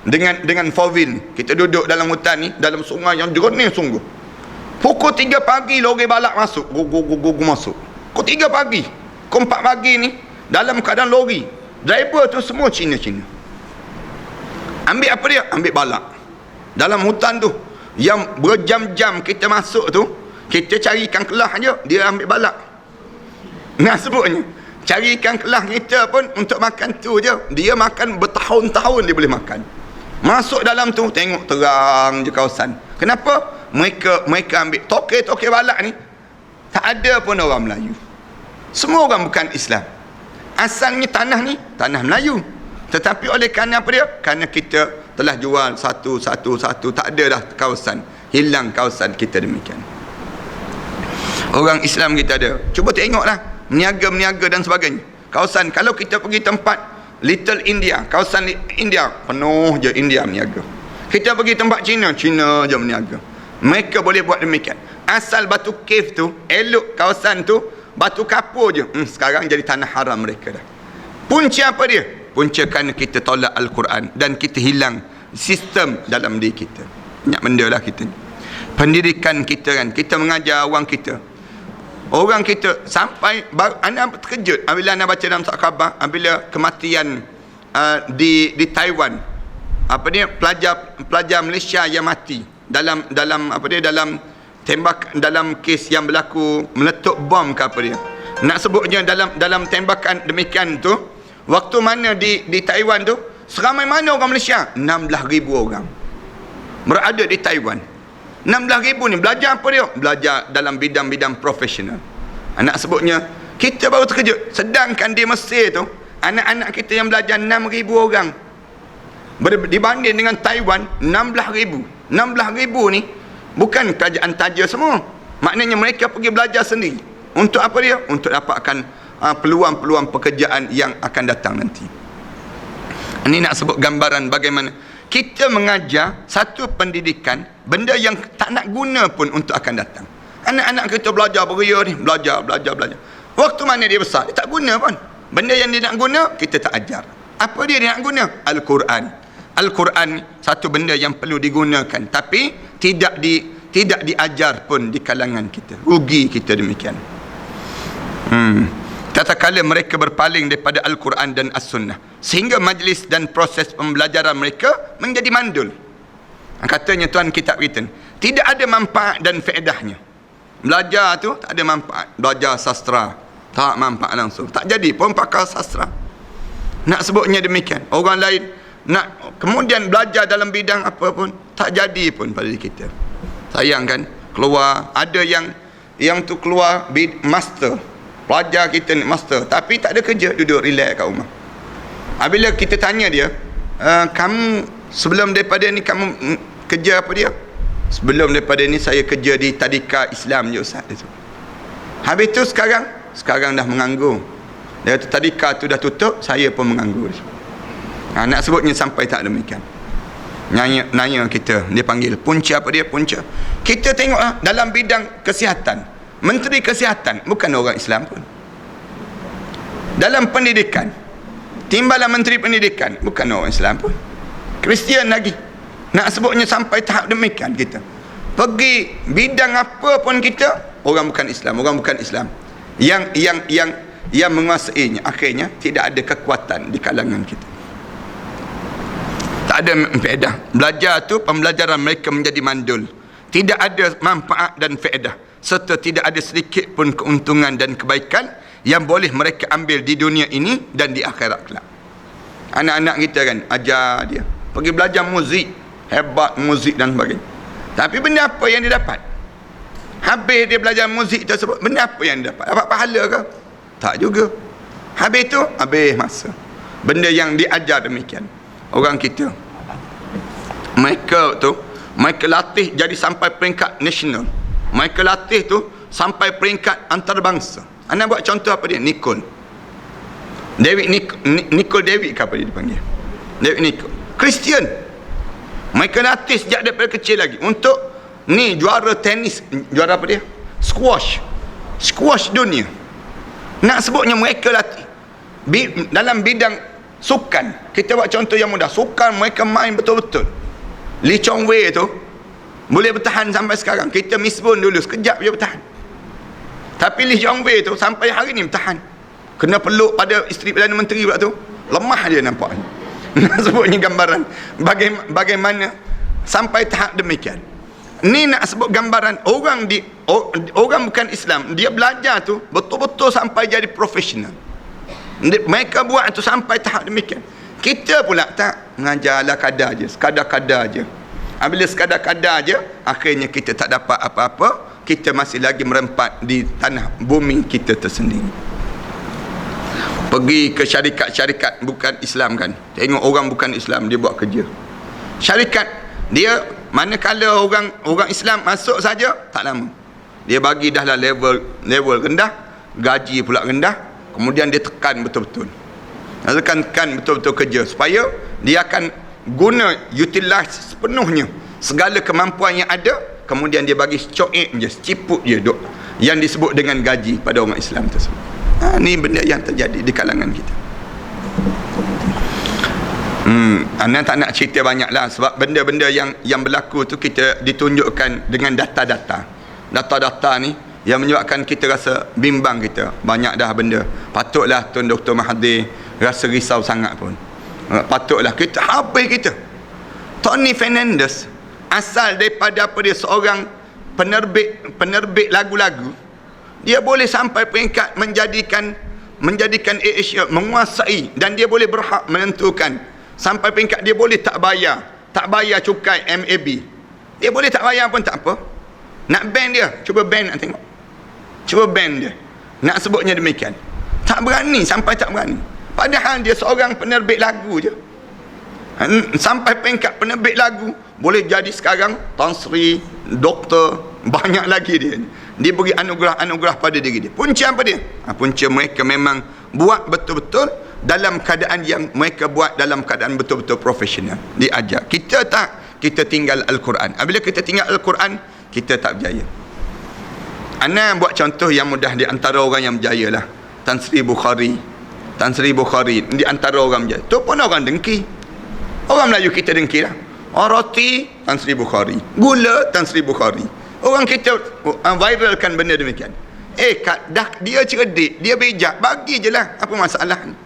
Dengan 4-wheel. Kita duduk dalam hutan ni, dalam sungai yang jernih sungguh. Pukul 3 pagi lori balak masuk. Gugu masuk. Pukul 3 pagi. Pukul 4 pagi ni, dalam keadaan lori. Driver tu semua Cina-Cina. Ambil apa dia? Ambil balak. Dalam hutan tu, yang berjam-jam kita masuk tu, kita cari ikan kelah je, dia ambil balak. Nak sebutnya, cari ikan kelah kita pun untuk makan tu je, dia makan bertahun-tahun dia boleh makan. Masuk dalam tu, tengok terang je kawasan. Kenapa? Mereka ambil tokai-tokai balak ni, tak ada pun orang Melayu. Semua orang bukan Islam. Asalnya tanah ni tanah Melayu. Tetapi oleh kerana apa dia? Kerana kita telah jual satu, tak ada dah kawasan. Hilang kawasan kita demikian. Orang Islam kita ada. Cuba tengoklah, meniaga dan sebagainya. Kawasan, kalau kita pergi tempat Little India, kawasan India, penuh je India meniaga. Kita pergi tempat Cina je meniaga. Mereka boleh buat demikian. Asal batu cave tu, elok kawasan tu, batu kapur je. Sekarang jadi tanah haram mereka dah. Punca apa dia? Punca kerana kita tolak Al-Quran dan kita hilang sistem dalam diri kita. Banyak benda lah kita ni. Pendidikan kita kan, kita mengajar orang kita sampai anda terkejut apabila anda baca dalam khabar apabila kematian di Taiwan, apa dia, pelajar Malaysia yang mati dalam tembak, dalam kes yang berlaku meletup bom ke apa dia, nak sebutnya dalam tembakan demikian tu, waktu mana di Taiwan tu, seramai mana orang Malaysia? 16,000 orang berada di Taiwan. 16,000 ni belajar apa dia? Belajar dalam bidang-bidang profesional. Anak sebutnya, kita baru terkejut. Sedangkan di Mesir tu, anak-anak kita yang belajar 6,000 orang. Dibanding dengan Taiwan, 16,000. 16,000 ni bukan kerajaan taja semua. Maknanya mereka pergi belajar sendiri. Untuk apa dia? Untuk dapatkan peluang-peluang pekerjaan yang akan datang nanti. Ini nak sebut gambaran bagaimana kita mengajar satu pendidikan, benda yang tak nak guna pun untuk akan datang. Anak-anak kita belajar beria ni, belajar. Waktu mana dia besar, dia tak guna pun. Benda yang dia nak guna, kita tak ajar. Apa dia nak guna? Al-Quran. Al-Quran satu benda yang perlu digunakan, tapi tidak diajar pun di kalangan kita. Rugi kita demikian. Tatkala mereka berpaling daripada Al-Quran dan As-Sunnah, sehingga majlis dan proses pembelajaran mereka menjadi mandul. Katanya Tuan kitab kita, tidak ada manfaat dan faedahnya. Belajar tu tak ada manfaat. Belajar sastra tak manfaat langsung, tak jadi pun pakar sastra. Nak sebutnya demikian. Orang lain nak kemudian belajar dalam bidang apa pun, tak jadi pun pada kita. Sayang kan, keluar ada yang tu keluar master, pelajar kita ni master, tapi tak ada kerja, duduk relax kat rumah. Bila kita tanya dia, kamu sebelum daripada ni kamu kerja apa dia? Sebelum daripada ni saya kerja di tadika Islam je Ustaz. Habis tu sekarang dah menganggur. Dia kata tadika tu dah tutup, saya pun menganggur. Nak sebutnya sampai tak demikian. Nanya kita, dia panggil punca apa dia? Punca. Kita tengok dalam bidang kesihatan, Menteri Kesihatan bukan orang Islam pun. Dalam pendidikan, Timbalan Menteri Pendidikan bukan orang Islam pun, Kristian lagi. Nak sebutnya sampai tahap demikian kita. Pergi bidang apa pun kita, orang bukan Islam, orang bukan Islam. Yang menguasainya, akhirnya tidak ada kekuatan di kalangan kita. Tak ada faedah. Belajar tu, pembelajaran mereka menjadi mandul. Tidak ada manfaat dan faedah, serta tidak ada sedikit pun keuntungan dan kebaikan yang boleh mereka ambil di dunia ini dan di akhirat kelak. Anak-anak kita kan, ajar dia pergi belajar muzik, hebat muzik dan sebagainya. Tapi benda apa yang dia dapat? Habis dia belajar muzik tersebut, benda apa yang dia dapat? Dapat pahala ke? Tak juga. Habis tu, habis masa. Benda yang diajar demikian. Orang kita, mereka latih jadi sampai peringkat nasional. Mereka latih tu sampai peringkat antarabangsa. Anda buat contoh apa dia? Nicole David ke apa dia dipanggil? David Nicole. Kristian. Mereka latih sejak daripada kecil lagi untuk ni juara tenis, juara apa dia? Squash dunia. Nak sebutnya mereka latih dalam bidang sukan. Kita buat contoh yang mudah. Sukan mereka main betul-betul. Lee Chong Wei tu boleh bertahan sampai sekarang. Kita misbun dulu sekejap je bertahan. Tapi Lee Chong Wei tu sampai hari ni bertahan. Kena peluk pada isteri Perdana Menteri pula tu. Lemah dia nampak. Nak sebutnya gambaran bagaimana sampai tahap demikian. Ni nak sebut gambaran orang bukan Islam, dia belajar tu betul-betul sampai jadi profesional. Mereka buat tu sampai tahap demikian. Kita pula tak, mengajar ala kadar je, sekadar-kadar je. Bila sekadar-kadar je, akhirnya kita tak dapat apa-apa. Kita masih lagi merempat di tanah bumi kita tersendiri. Pergi ke syarikat-syarikat bukan Islam kan, tengok orang bukan Islam dia buat kerja. Syarikat dia, manakala orang Islam masuk saja, tak lama dia bagi dah lah level rendah, gaji pula rendah, kemudian dia tekan betul-betul, tekan betul-betul kerja, supaya dia akan guna, utilize sepenuhnya segala kemampuan yang ada, kemudian dia bagi coek je, ciput je duk yang disebut dengan gaji pada orang Islam tersebut. Ni benda yang terjadi di kalangan kita. Anda tak nak cerita banyak lah, sebab benda-benda yang berlaku tu kita ditunjukkan dengan data-data ni yang menyebabkan kita rasa bimbang. Kita banyak dah benda. Patutlah Tuan Dr. Mahathir rasa risau sangat pun. Patutlah kita habis kita. Tony Fernandez asal daripada apa dia, seorang penerbit lagu-lagu. Dia boleh sampai peringkat menjadikan Asia menguasai, dan dia boleh berhak menentukan sampai peringkat dia boleh tak bayar cukai MAB. Dia boleh tak bayar pun tak apa. Nak ban dia, cuba ban, nak tengok. Cuba ban dia. Nak sebutnya demikian. Tak berani, sampai tak berani. Padahal dia seorang penerbit lagu je. Sampai peringkat penerbit lagu, boleh jadi sekarang Tan Sri, doktor, banyak lagi dia. Dia beri anugerah pada diri dia. Punca apa dia? Punca mereka memang buat betul-betul dalam keadaan yang mereka buat dalam keadaan betul-betul profesional. Diajar. Kita tak. Kita tinggal Al-Quran. Bila kita tinggal Al-Quran, kita tak berjaya. Ana buat contoh yang mudah di antara orang yang berjaya lah. Tan Sri Bukhari di antara orang berjaya. Tu pun orang dengki. Orang Melayu kita dengki lah. Roti Tan Sri Bukhari, gula Tan Sri Bukhari. Orang kita viralkan benda demikian. Dah dia cerdik, dia bijak, bagi je lah, apa masalah ni?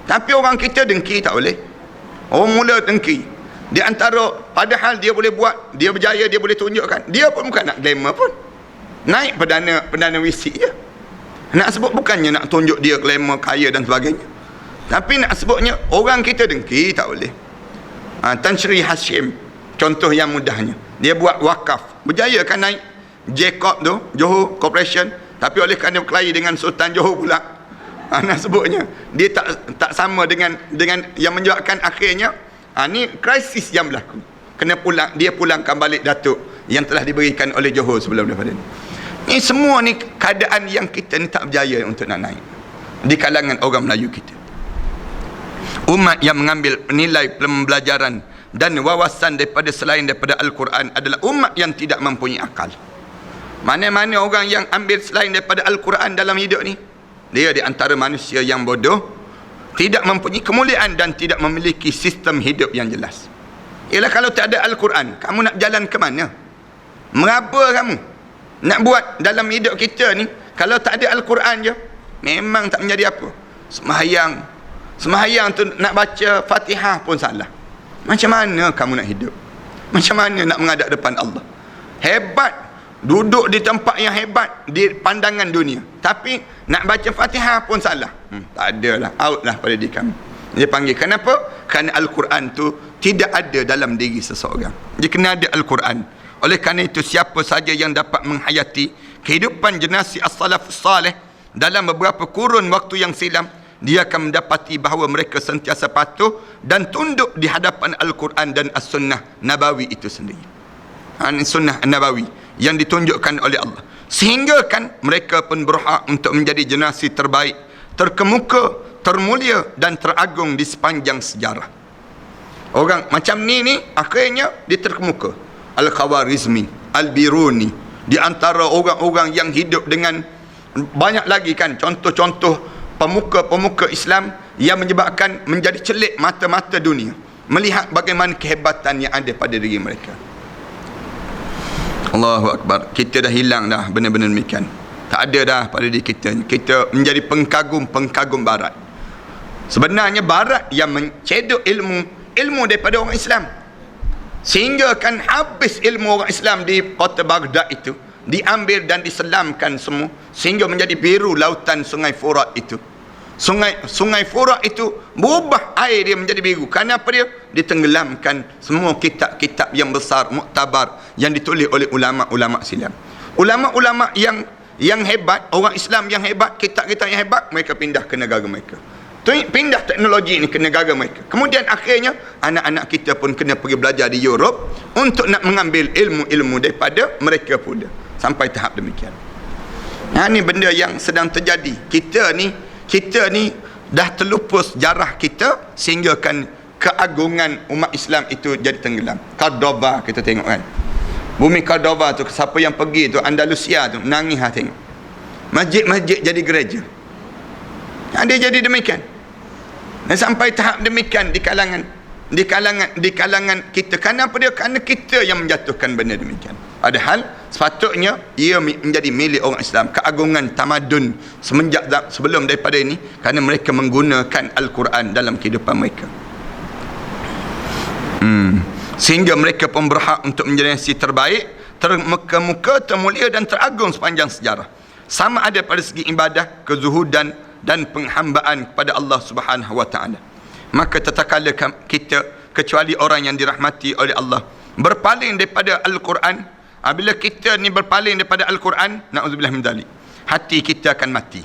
Tapi orang kita dengki, tak boleh. Orang mula dengki. Di antara, padahal dia boleh buat, dia berjaya, dia boleh tunjukkan. Dia pun bukan nak glamour pun. Naik perdana wisi je. Nak sebut bukannya nak tunjuk dia glamour, kaya dan sebagainya. Tapi nak sebutnya orang kita dengki, tak boleh. Tan Sri Hashim, contoh yang mudahnya, dia buat wakaf, berjaya kan naik Jacob tu, Johor Corporation, tapi oleh kerana berkelahi dengan Sultan Johor pula, nak sebutnya dia tak sama dengan yang menyebabkan akhirnya ni krisis yang berlaku. Dia pulangkan balik datuk yang telah diberikan oleh Johor sebelum daripada ni. Ni semua ni keadaan yang kita ni tak berjaya untuk nak naik di kalangan orang Melayu kita. Umat yang mengambil nilai pembelajaran dan wawasan selain daripada Al-Quran adalah umat yang tidak mempunyai akal. Mana-mana orang yang ambil selain daripada Al-Quran dalam hidup ni, dia di antara manusia yang bodoh, tidak mempunyai kemuliaan dan tidak memiliki sistem hidup yang jelas. Ialah kalau tak ada Al-Quran, kamu nak jalan ke mana? Meraba kamu nak buat dalam hidup kita ni? Kalau tak ada Al-Quran je, memang tak menjadi apa. Sembahyang tu nak baca Fatihah pun salah. Macam mana kamu nak hidup? Macam mana nak menghadap depan Allah? Hebat, duduk di tempat yang hebat di pandangan dunia, tapi nak baca Fatihah pun salah. Tak ada lah, out lah pada diri kami. Dia panggil, kenapa? Kerana Al-Quran tu tidak ada dalam diri seseorang. Dia kena ada Al-Quran. Oleh kerana itu, siapa saja yang dapat menghayati kehidupan generasi as-salafus salih dalam beberapa kurun waktu yang silam, dia akan mendapati bahawa mereka sentiasa patuh dan tunduk di hadapan Al-Quran dan As-Sunnah Nabawi itu sendiri. Sunnah Nabawi yang ditunjukkan oleh Allah. Sehingga kan mereka pun berhak untuk menjadi generasi terbaik, terkemuka, termulia dan teragung di sepanjang sejarah. Orang macam ni akhirnya dia terkemuka. Al-Khawarizmi, Al-Biruni, di antara orang-orang yang hidup dengan banyak lagi kan contoh-contoh pemuka-pemuka Islam yang menyebabkan menjadi celik mata-mata dunia melihat bagaimana kehebatan yang ada pada diri mereka. Allahu Akbar. Kita dah hilang dah benda-benda demikian. Tak ada dah pada diri kita. Kita menjadi pengkagum barat. Sebenarnya barat yang mencedok ilmu daripada orang Islam, sehingga kan habis ilmu orang Islam di kota Baghdad itu, diambil dan diselamkan semua, sehingga menjadi biru lautan sungai Furat itu. Sungai Furat itu berubah air dia menjadi biru. Kenapa dia? Ditenggelamkan semua kitab-kitab yang besar, muktabar, yang ditulis oleh ulama-ulama silam. Ulama-ulama yang hebat, orang Islam yang hebat, kitab-kitab yang hebat, mereka pindah ke negara mereka. Pindah teknologi ini ke negara mereka. Kemudian akhirnya anak-anak kita pun kena pergi belajar di Europe untuk nak mengambil ilmu-ilmu daripada mereka pula. Sampai tahap demikian. Ini benda yang sedang terjadi. Kita ni dah terlupa sejarah kita, sehingga kan keagungan umat Islam itu jadi tenggelam. Cordova kita tengok kan, bumi Cordova tu, siapa yang pergi tu, Andalusia tu, nangis tengok masjid-masjid jadi gereja. Dia jadi demikian. Dan sampai tahap demikian di kalangan kita. Kenapa dia? Kerana kita yang menjatuhkan benda demikian. Padahal sepatutnya ia menjadi milik orang Islam. Keagungan tamadun semenjak sebelum daripada ini, kerana mereka menggunakan Al-Quran dalam kehidupan mereka. Sehingga mereka pun berhak untuk menjadi generasi terbaik, terkemuka, termulia dan teragung sepanjang sejarah. Sama ada pada segi ibadah, kezuhudan dan penghambaan kepada Allah Subhanahu wa taala. Maka tatkala kita, kecuali orang yang dirahmati oleh Allah, berpaling daripada Al-Quran, bila kita ni berpaling daripada Al-Quran, na'udzubillah min dzalik, hati kita akan mati.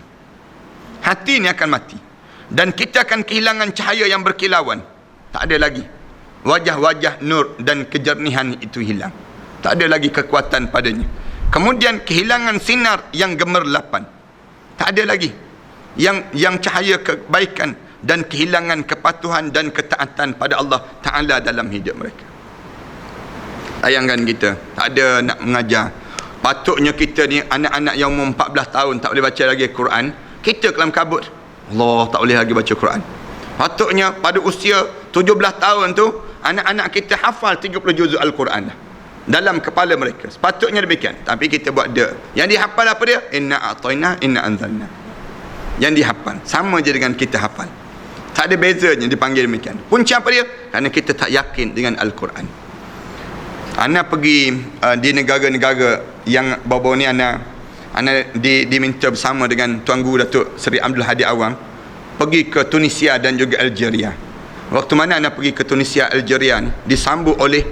Hati ni akan mati dan kita akan kehilangan cahaya yang berkilauan. Tak ada lagi wajah-wajah nur dan kejernihan itu hilang. Tak ada lagi kekuatan padanya. Kemudian kehilangan sinar yang gemerlapan. Tak ada lagi yang cahaya kebaikan, dan kehilangan kepatuhan dan ketaatan pada Allah Ta'ala dalam hidup mereka. Bayangkan kita tak ada nak mengajar. Patutnya kita ni anak-anak yang umur 14 tahun tak boleh baca lagi Quran, kita kelam kabut, Allah tak boleh lagi baca Quran. Patutnya pada usia 17 tahun tu anak-anak kita hafal 30 juzuk Al-Quran dalam kepala mereka. Sepatutnya demikian, tapi kita buat dia. Yang dihafal apa dia? Inna a'tayna, inna anzalna. Yang dihafal sama je dengan kita hafal. Tak ada bezanya dipanggil demikian. Punca apa dia? Kerana kita tak yakin dengan Al-Quran. Ana pergi di negara-negara yang baru-baru ni ana diminta bersama dengan Tuan Guru Datuk Seri Abdul Hadi Awang pergi ke Tunisia dan juga Algeria. Waktu mana ana pergi ke Tunisia, Algeria ni, disambut oleh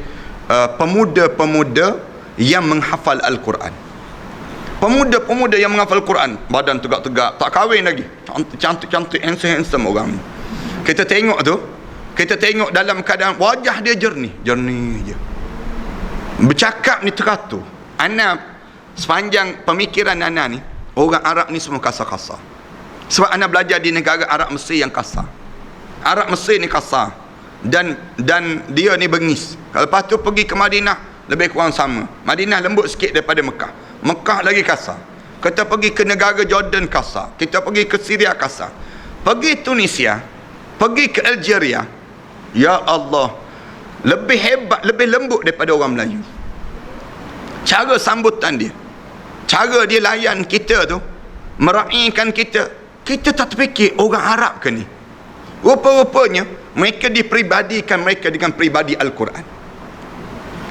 pemuda-pemuda yang menghafal Al-Quran. Pemuda-pemuda yang menghafal Quran, badan tegak-tegak, tak kahwin lagi, cantik-cantik, handsome orang ni. Kita tengok dalam keadaan wajah dia jernih je. Bercakap ni teratur. Ana sepanjang pemikiran ana ni, orang Arab ni semua kasar-kasar. Sebab ana belajar di negara Arab Mesir yang kasar. Arab Mesir ni kasar dan dia ni bengis. Lepas tu pergi ke Madinah, lebih kurang sama. Madinah lembut sikit daripada Mekah. Mekah lagi kasar. Kita pergi ke negara Jordan kasar. Kita pergi ke Syria kasar. Pergi Tunisia, pergi ke Algeria, ya Allah, lebih hebat, lebih lembut daripada orang Melayu. Cara sambutan dia, cara dia layan kita tu, meraihkan kita, kita tak terfikir orang Arab ke ni. Rupa-rupanya mereka diperibadikan mereka dengan peribadi Al-Quran.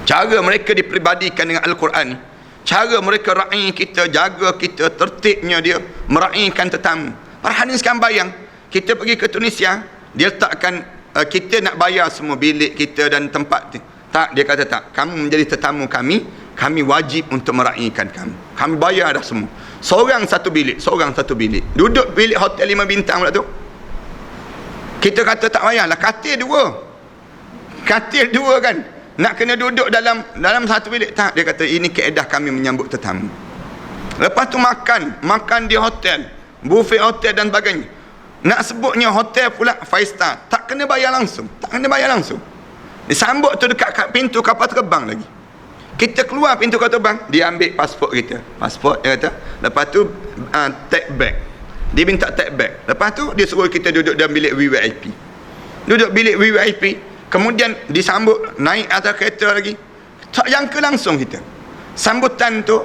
Cara mereka diperibadikan dengan Al-Quran, cara mereka raih kita, jaga kita, tertibnya dia, meraihkan tetamu. Para hadirin sekalian, bayang kita pergi ke Tunisia, dia letakkan kita nak bayar semua bilik kita dan tempat. Tak, dia kata tak, kamu menjadi tetamu kami, kami wajib untuk meraihkan kamu. Kami bayar dah semua. Seorang satu bilik, seorang satu bilik. Duduk bilik hotel 5 bintang pula tu. Kita kata tak payahlah, katil dua kan, nak kena duduk dalam satu bilik. Tak, dia kata ini kaedah kami menyambut tetamu. Lepas tu makan di hotel, buffet hotel dan sebagainya. Nak sebutnya hotel pula 5 star, tak kena bayar langsung, disambut tu dekat pintu kapal terbang lagi. Kita keluar pintu kapal terbang, dia ambil pasport kita, dia kata, lepas tu take bag. Dia minta take bag. Lepas tu dia suruh kita duduk dalam bilik VVIP. Duduk bilik VVIP, kemudian disambut naik atas kereta lagi. Tak jangka langsung kita. Sambutan tu,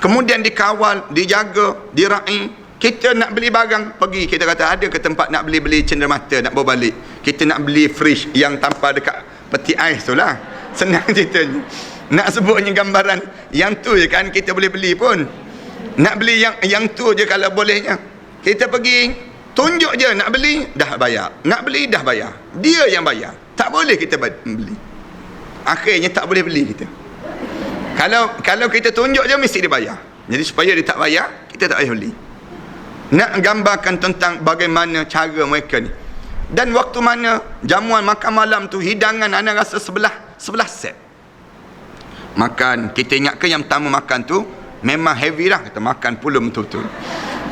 kemudian dikawal, dijaga, diraih. Kita nak beli barang, pergi, kita kata ada ke tempat nak beli cenderamata, nak bawa balik. Kita nak beli fridge yang tanpa dekat peti ais tu lah. Senang ceritanya. Nak sebutnya gambaran yang tu je kan, kita boleh beli pun. Nak beli yang tu je kalau bolehnya. Kita pergi, tunjuk je nak beli, dah bayar. Nak beli, dah bayar. Dia yang bayar. Tak boleh kita beli. Akhirnya tak boleh beli kita. Kalau kita tunjuk je, mesti dia bayar. Jadi supaya dia tak bayar, kita tak boleh beli. Nak gambarkan tentang bagaimana cara mereka ni. Dan waktu mana jamuan makan malam tu, hidangan anda rasa sebelah set. Makan, kita ingatkan yang pertama makan tu memang heavy lah. Kita makan pula betul-betul.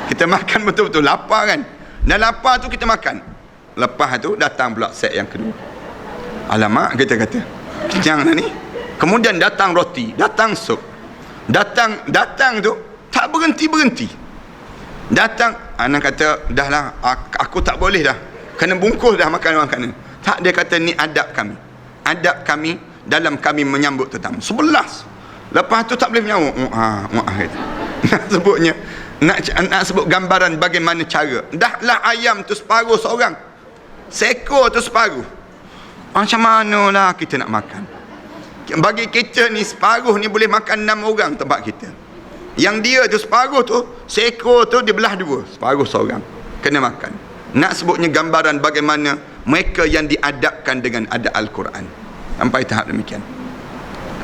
Kita makan betul-betul, lapar kan. Dan lapar tu kita makan. Lepas tu datang pula set yang kedua. Alamak, kita kata kenyang dah ni. Kemudian datang roti, datang sup, datang tu tak berhenti. Datang, anak kata dah lah, aku tak boleh dah, kena bungkus dah makanan. Tak, dia kata ni adab kami dalam kami menyambut tetamu. 11. Lepas tu tak boleh menyambut. Nak sebutnya, nak sebut gambaran bagaimana cara. Dahlah ayam tu separuh seorang, seekor tu separuh. Macam manalah kita nak makan? Bagi kita ni separuh ni boleh makan 6 orang tempat kita. Yang dia tu separuh tu, seekor tu dia belah 2, separuh seorang, kena makan. Nak sebutnya gambaran bagaimana mereka yang diadabkan dengan adab Al-Quran. Sampai tahap demikian.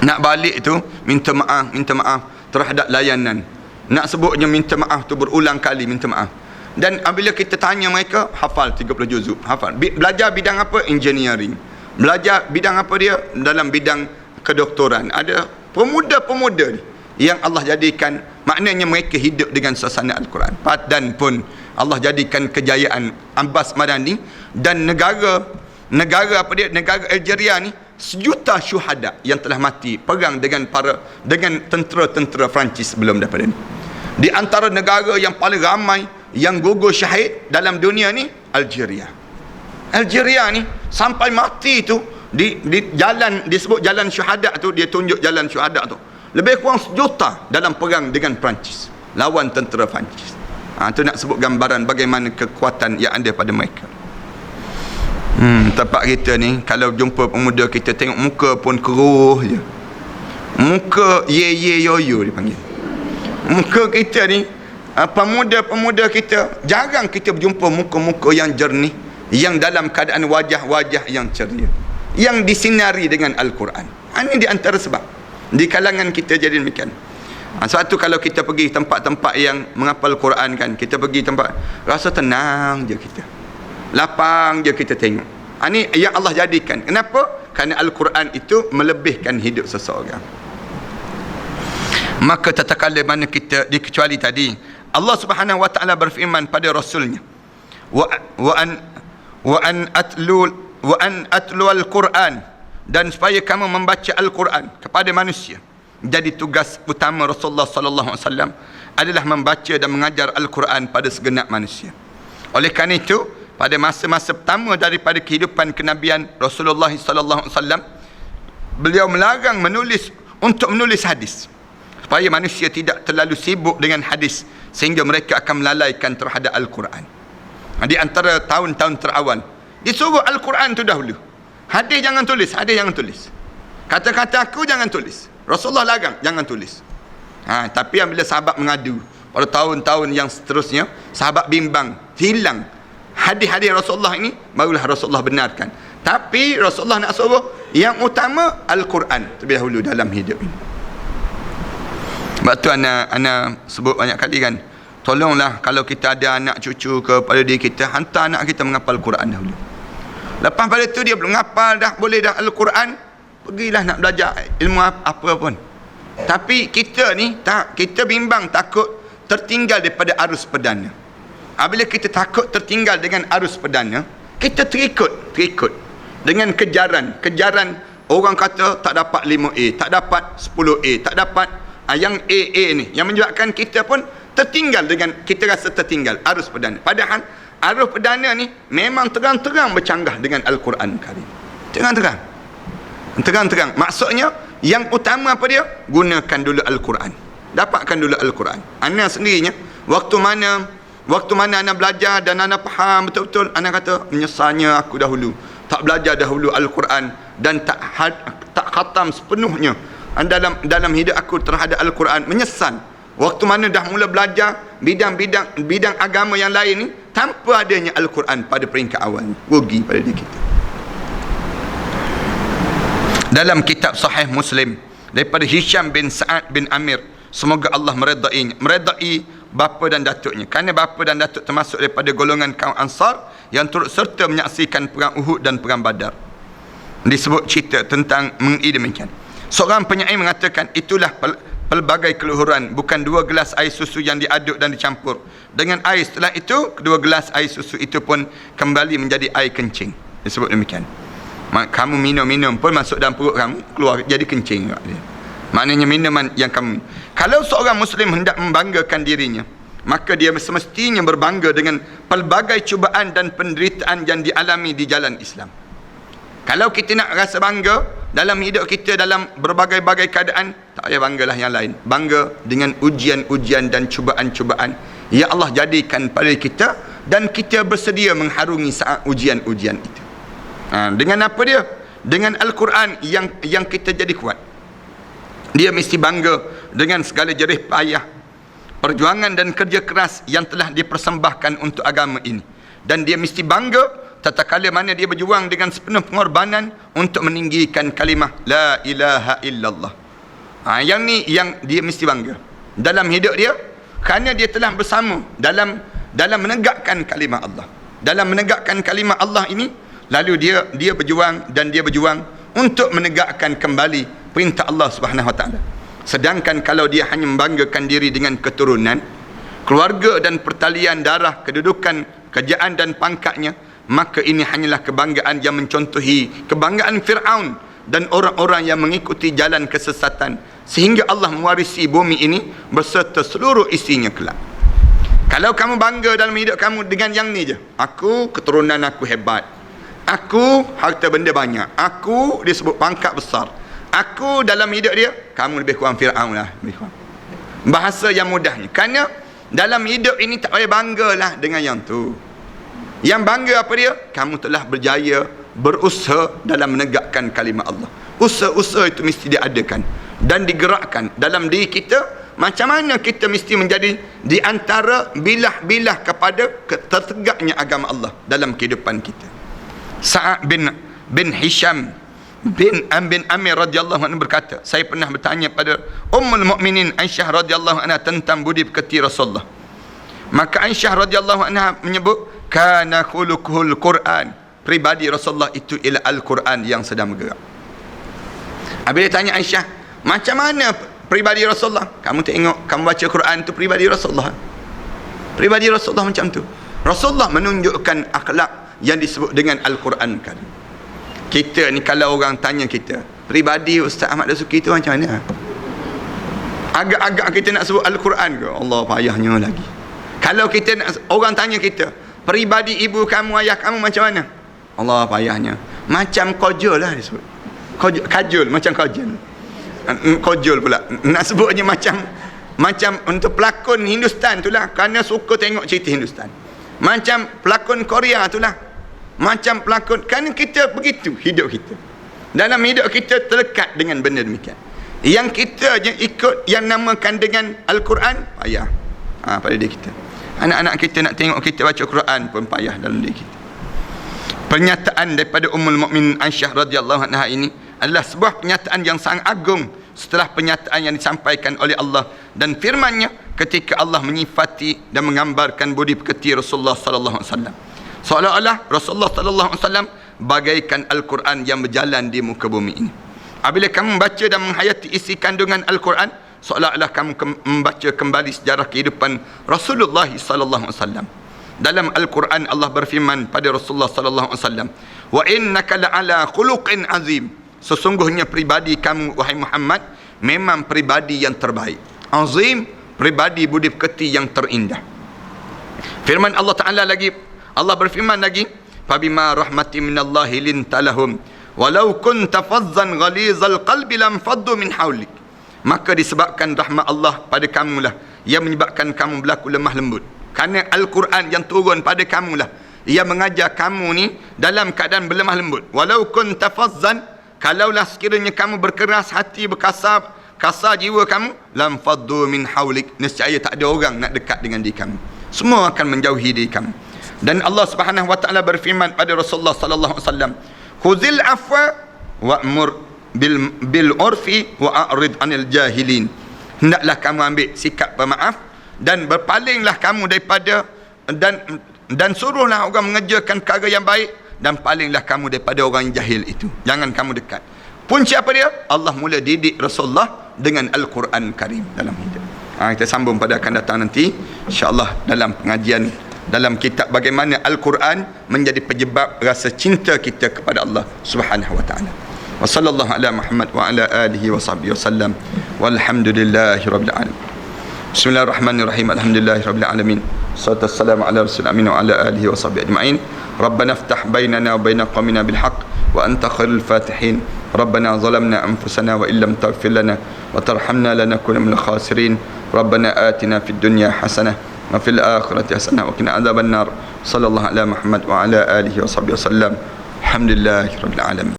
Nak balik tu minta maaf terhadap layanan. Nak sebutnya minta maaf tu berulang kali minta maaf. Dan apabila kita tanya mereka, hafal 30 juzuk, hafal. Belajar bidang apa? Engineering. Belajar bidang apa dia? Dalam bidang kedoktoran. Ada pemuda-pemuda ni yang Allah jadikan, maknanya mereka hidup dengan suasana Al-Quran. Dan pun Allah jadikan kejayaan Abbas Madani dan negara Algeria ni 1 juta syuhada yang telah mati perang dengan tentera-tentera Perancis sebelum daripada ni. Di antara negara yang paling ramai yang gugur syahid dalam dunia ni, Algeria ni sampai mati tu di jalan, disebut jalan syuhada tu, dia tunjuk jalan syuhada tu, lebih kurang 1 juta dalam perang dengan Perancis, lawan tentera Perancis. Tu nak sebut gambaran bagaimana kekuatan yang ada pada mereka. Tempat kita ni kalau jumpa pemuda kita, tengok muka pun keruh je. Muka ye yo dipanggil. Muka kita ni, pemuda-pemuda kita, jarang kita berjumpa muka-muka yang jernih, yang dalam keadaan wajah-wajah yang ceria, yang disinari dengan Al-Quran. Ini di antara sebab di kalangan kita jadi demikian. Sebab tu kalau kita pergi tempat-tempat yang menghafal Quran kan, kita pergi tempat, rasa tenang je kita, lapang je kita tengok. Ini yang Allah jadikan. Kenapa? Kerana Al-Quran itu melebihkan hidup seseorang. Maka tatkala mana kita dikecuali tadi, Allah Subhanahu wa taala berfirman pada rasulnya, wa an atlu al-Quran, dan supaya kamu membaca Al-Quran kepada manusia. Jadi tugas utama Rasulullah sallallahu alaihi wasallam adalah membaca dan mengajar Al-Quran pada segenap manusia. Oleh kerana itu, pada masa-masa pertama daripada kehidupan kenabian Rasulullah sallallahu alaihi wasallam, beliau melarang untuk menulis hadis supaya manusia tidak terlalu sibuk dengan hadis sehingga mereka akan melalaikan terhadap Al-Quran. Di antara tahun-tahun terawal disuruh Al-Quran tu dahulu, hadis jangan tulis, hadis jangan tulis, kata-kata aku jangan tulis. Rasulullah larang, jangan tulis. Tapi bila sahabat mengadu pada tahun-tahun yang seterusnya, sahabat bimbang, hilang hadis-hadis Rasulullah ini, barulah Rasulullah benarkan. Tapi Rasulullah nak suruh yang utama Al-Quran terlebih dahulu dalam hidup ini. Sebab tu ana sebut banyak kali kan, tolonglah kalau kita ada anak cucu kepada diri kita, hantar anak kita menghafal Quran dahulu. Lepas pada tu dia belum hafal dah, boleh dah Al-Quran, pergilah nak belajar ilmu apa pun. Tapi kita ni tak, kita bimbang, takut tertinggal daripada arus perdana. Bila kita takut tertinggal dengan arus perdana, kita terikut dengan kejaran orang kata tak dapat 5A, tak dapat 10A, tak dapat yang AA ni, yang menyebabkan kita pun tertinggal, dengan kita rasa tertinggal arus perdana. Padahal arus perdana ni memang terang-terang bercanggah dengan Al-Quran Karim. Terang-terang. Maksudnya yang utama apa dia? Gunakan dulu Al-Quran. Dapatkan dulu Al-Quran. Ana sendirinya waktu mana ana belajar dan ana faham betul-betul, ana kata menyesalnya aku dahulu tak belajar dahulu Al-Quran dan tak khatam sepenuhnya dalam hidup aku terhadap Al-Quran. Menyesal waktu mana dah mula belajar bidang agama yang lain ni tanpa adanya Al-Quran pada peringkat awal ni. Rugi pada diri kita. Dalam kitab Sahih Muslim daripada Hisham bin Sa'ad bin Amir, semoga Allah meredai bapa dan datuknya, kerana bapa dan datuk termasuk daripada golongan kaum Ansar yang turut serta menyaksikan perang Uhud dan perang Badar. Disebut cerita tentang demikian. Seorang penyair mengatakan, itulah pelbagai keluhuran, bukan 2 gelas air susu yang diaduk dan dicampur dengan air. Setelah itu, kedua gelas air susu itu pun kembali menjadi air kencing. Disebut demikian. Kamu minum pun masuk dalam perut kamu, keluar jadi kencing. Maknanya minuman yang kamu. Kalau seorang Muslim hendak membanggakan dirinya, maka dia semestinya berbangga dengan pelbagai cubaan dan penderitaan yang dialami di jalan Islam. Kalau kita nak rasa bangga dalam hidup kita, dalam berbagai-bagai keadaan, tak payah banggalah yang lain. Bangga dengan ujian-ujian dan cubaan-cubaan yang Allah jadikan pada kita, dan kita bersedia mengharungi saat ujian-ujian itu. Dengan apa dia? Dengan Al-Quran yang kita jadi kuat. Dia mesti bangga dengan segala jerih payah, perjuangan dan kerja keras yang telah dipersembahkan untuk agama ini. Dan dia mesti bangga tatkala mana dia berjuang dengan sepenuh pengorbanan untuk meninggikan kalimah La ilaha illallah. Yang ni yang dia mesti bangga dalam hidup dia, kerana dia telah bersama dalam menegakkan kalimah Allah. Dalam menegakkan kalimah Allah ini, lalu dia berjuang untuk menegakkan kembali perintah Allah Subhanahu Wa Taala. Sedangkan kalau dia hanya membanggakan diri dengan keturunan, keluarga dan pertalian darah, kedudukan, kerjaan dan pangkatnya, maka ini hanyalah kebanggaan yang mencontohi kebanggaan Fir'aun dan orang-orang yang mengikuti jalan kesesatan, sehingga Allah mewarisi bumi ini berserta seluruh isinya kelak. Kalau kamu bangga dalam hidup kamu dengan yang ni je, aku keturunan aku hebat, aku harta benda banyak, aku disebut pangkat besar, aku dalam hidup dia, kamu lebih kurang Fir'aun lah, lebih kurang. Bahasa yang mudahnya, kerana dalam hidup ini tak payah banggalah dengan yang tu. Yang bangga apa dia? Kamu telah berjaya berusaha dalam menegakkan kalimah Allah. Usaha-usaha itu mesti diadakan dan digerakkan dalam diri kita. Macam mana kita mesti menjadi di antara bilah-bilah kepada tertegaknya agama Allah dalam kehidupan kita. Sa'ad bin Hisham bin Amir radhiyallahu anhu berkata, saya pernah bertanya pada Ummul Mukminin Aisyah radhiyallahu anha tentang budi pekerti Rasulullah. Maka Aisyah radhiyallahu anha menyebut, kana khuluquhul Quran, pribadi Rasulullah itu ialah Al-Quran yang sedang bergerak. Bila tanya Aisyah, macam mana pribadi Rasulullah? Kamu tengok, kamu baca Quran tu pribadi Rasulullah. Pribadi Rasulullah macam tu. Rasulullah menunjukkan akhlak yang disebut dengan Al-Quran kan. Kita ni kalau orang tanya kita, pribadi Ustaz Ahmad Dasuki tu macam mana? Agak-agak kita nak sebut Al-Quran ke? Allah payahnya lagi. Kalau kita nak, orang tanya kita, Peribadi ibu kamu, ayah kamu macam mana? Allah payahnya. Macam kojol lah disebut. Kajol, macam kojol. Kojol pula. Nak sebutnya macam untuk pelakon Hindustan tu lah. Kerana suka tengok cerita Hindustan. Macam pelakon Korea tu lah. Macam pelakon. Kerana kita begitu hidup kita. Dalam hidup kita terlekat dengan benda demikian. Yang kita je ikut yang namakan dengan Al-Quran, payah. Pada diri kita. Anak-anak kita nak tengok kita baca Quran pun payah dalam diri kita. Pernyataan daripada Ummul Mukminin Aisyah radhiyallahu anha ini adalah sebuah pernyataan yang sangat agung setelah pernyataan yang disampaikan oleh Allah dan firman-Nya ketika Allah menyifati dan menggambarkan budi pekerti Rasulullah sallallahu alaihi wasallam. Seolah-olah Rasulullah sallallahu alaihi wasallam bagaikan Al-Quran yang berjalan di muka bumi ini. Apabila kamu membaca dan menghayati isi kandungan Al-Quran, seolah-olah kamu membaca kembali sejarah kehidupan Rasulullah sallallahu alaihi wasallam. Dalam Al-Quran Allah berfirman pada Rasulullah sallallahu alaihi wasallam, "Wa innaka la'ala khuluqin azim." Sesungguhnya pribadi kamu wahai Muhammad memang pribadi yang terbaik. Azim, pribadi budi pekerti yang terindah. Firman Allah Taala lagi, Allah berfirman lagi, "Fabima rahmatin minallahi lintalahum walau kunta fazzan ghalizal qalbi lam faddu min haulik." Maka disebabkan rahmat Allah pada kamulah yang menyebabkan kamu berlaku lemah lembut. Kerana Al-Quran yang turun pada kamulah ia mengajar kamu ni dalam keadaan berlemah lembut. Walau kunta fazzan, kalaulah sekiranya kamu berkeras hati, kasar jiwa kamu, lam faddu min haulik, nescaya tak ada orang nak dekat dengan diri kamu. Semua akan menjauhi diri kamu. Dan Allah Subhanahu wa taala berfirman pada Rasulullah sallallahu alaihi wasallam, "Khuzil afwa wa'mur bil urfi wa a'rid 'anil jahilin." Hendaklah kamu ambil sikap pemaaf dan berpalinglah kamu daripada dan suruhlah orang mengerjakan perkara yang baik dan palinglah kamu daripada orang yang jahil itu. Jangan kamu dekat. Punca apa dia? Allah mula didik Rasulullah dengan Al-Quran Karim dalam hidup. Kita sambung pada akan datang nanti insya-Allah dalam pengajian dalam kitab bagaimana Al-Quran menjadi penyebab rasa cinta kita kepada Allah Subhanahu wa taala. Wa sallallahu ala Muhammad wa ala alihi wa sahbihi wasallam. Walhamdulillahirabbil alamin. Bismillahirrahmanirrahim. Alhamdulillahirabbil alamin. Wassalatu wassalamu ala rasulil amin wa ala alihi wa sahbihi ajma'in. Rabbana iftah bainana wa baina qaumina bil haqq wa anta khairul fatihin. Rabbana zalamna anfusana wa illam taghfir lana wa tarhamna lanakunanna minal khasirin. Rabbana atina fid dunya hasanah wa fil akhirati hasanah wa qina adzabannar. Sallallahu ala Muhammad wa ala alihi wa sahbihi wasallam. Alhamdulillahirabbil alamin.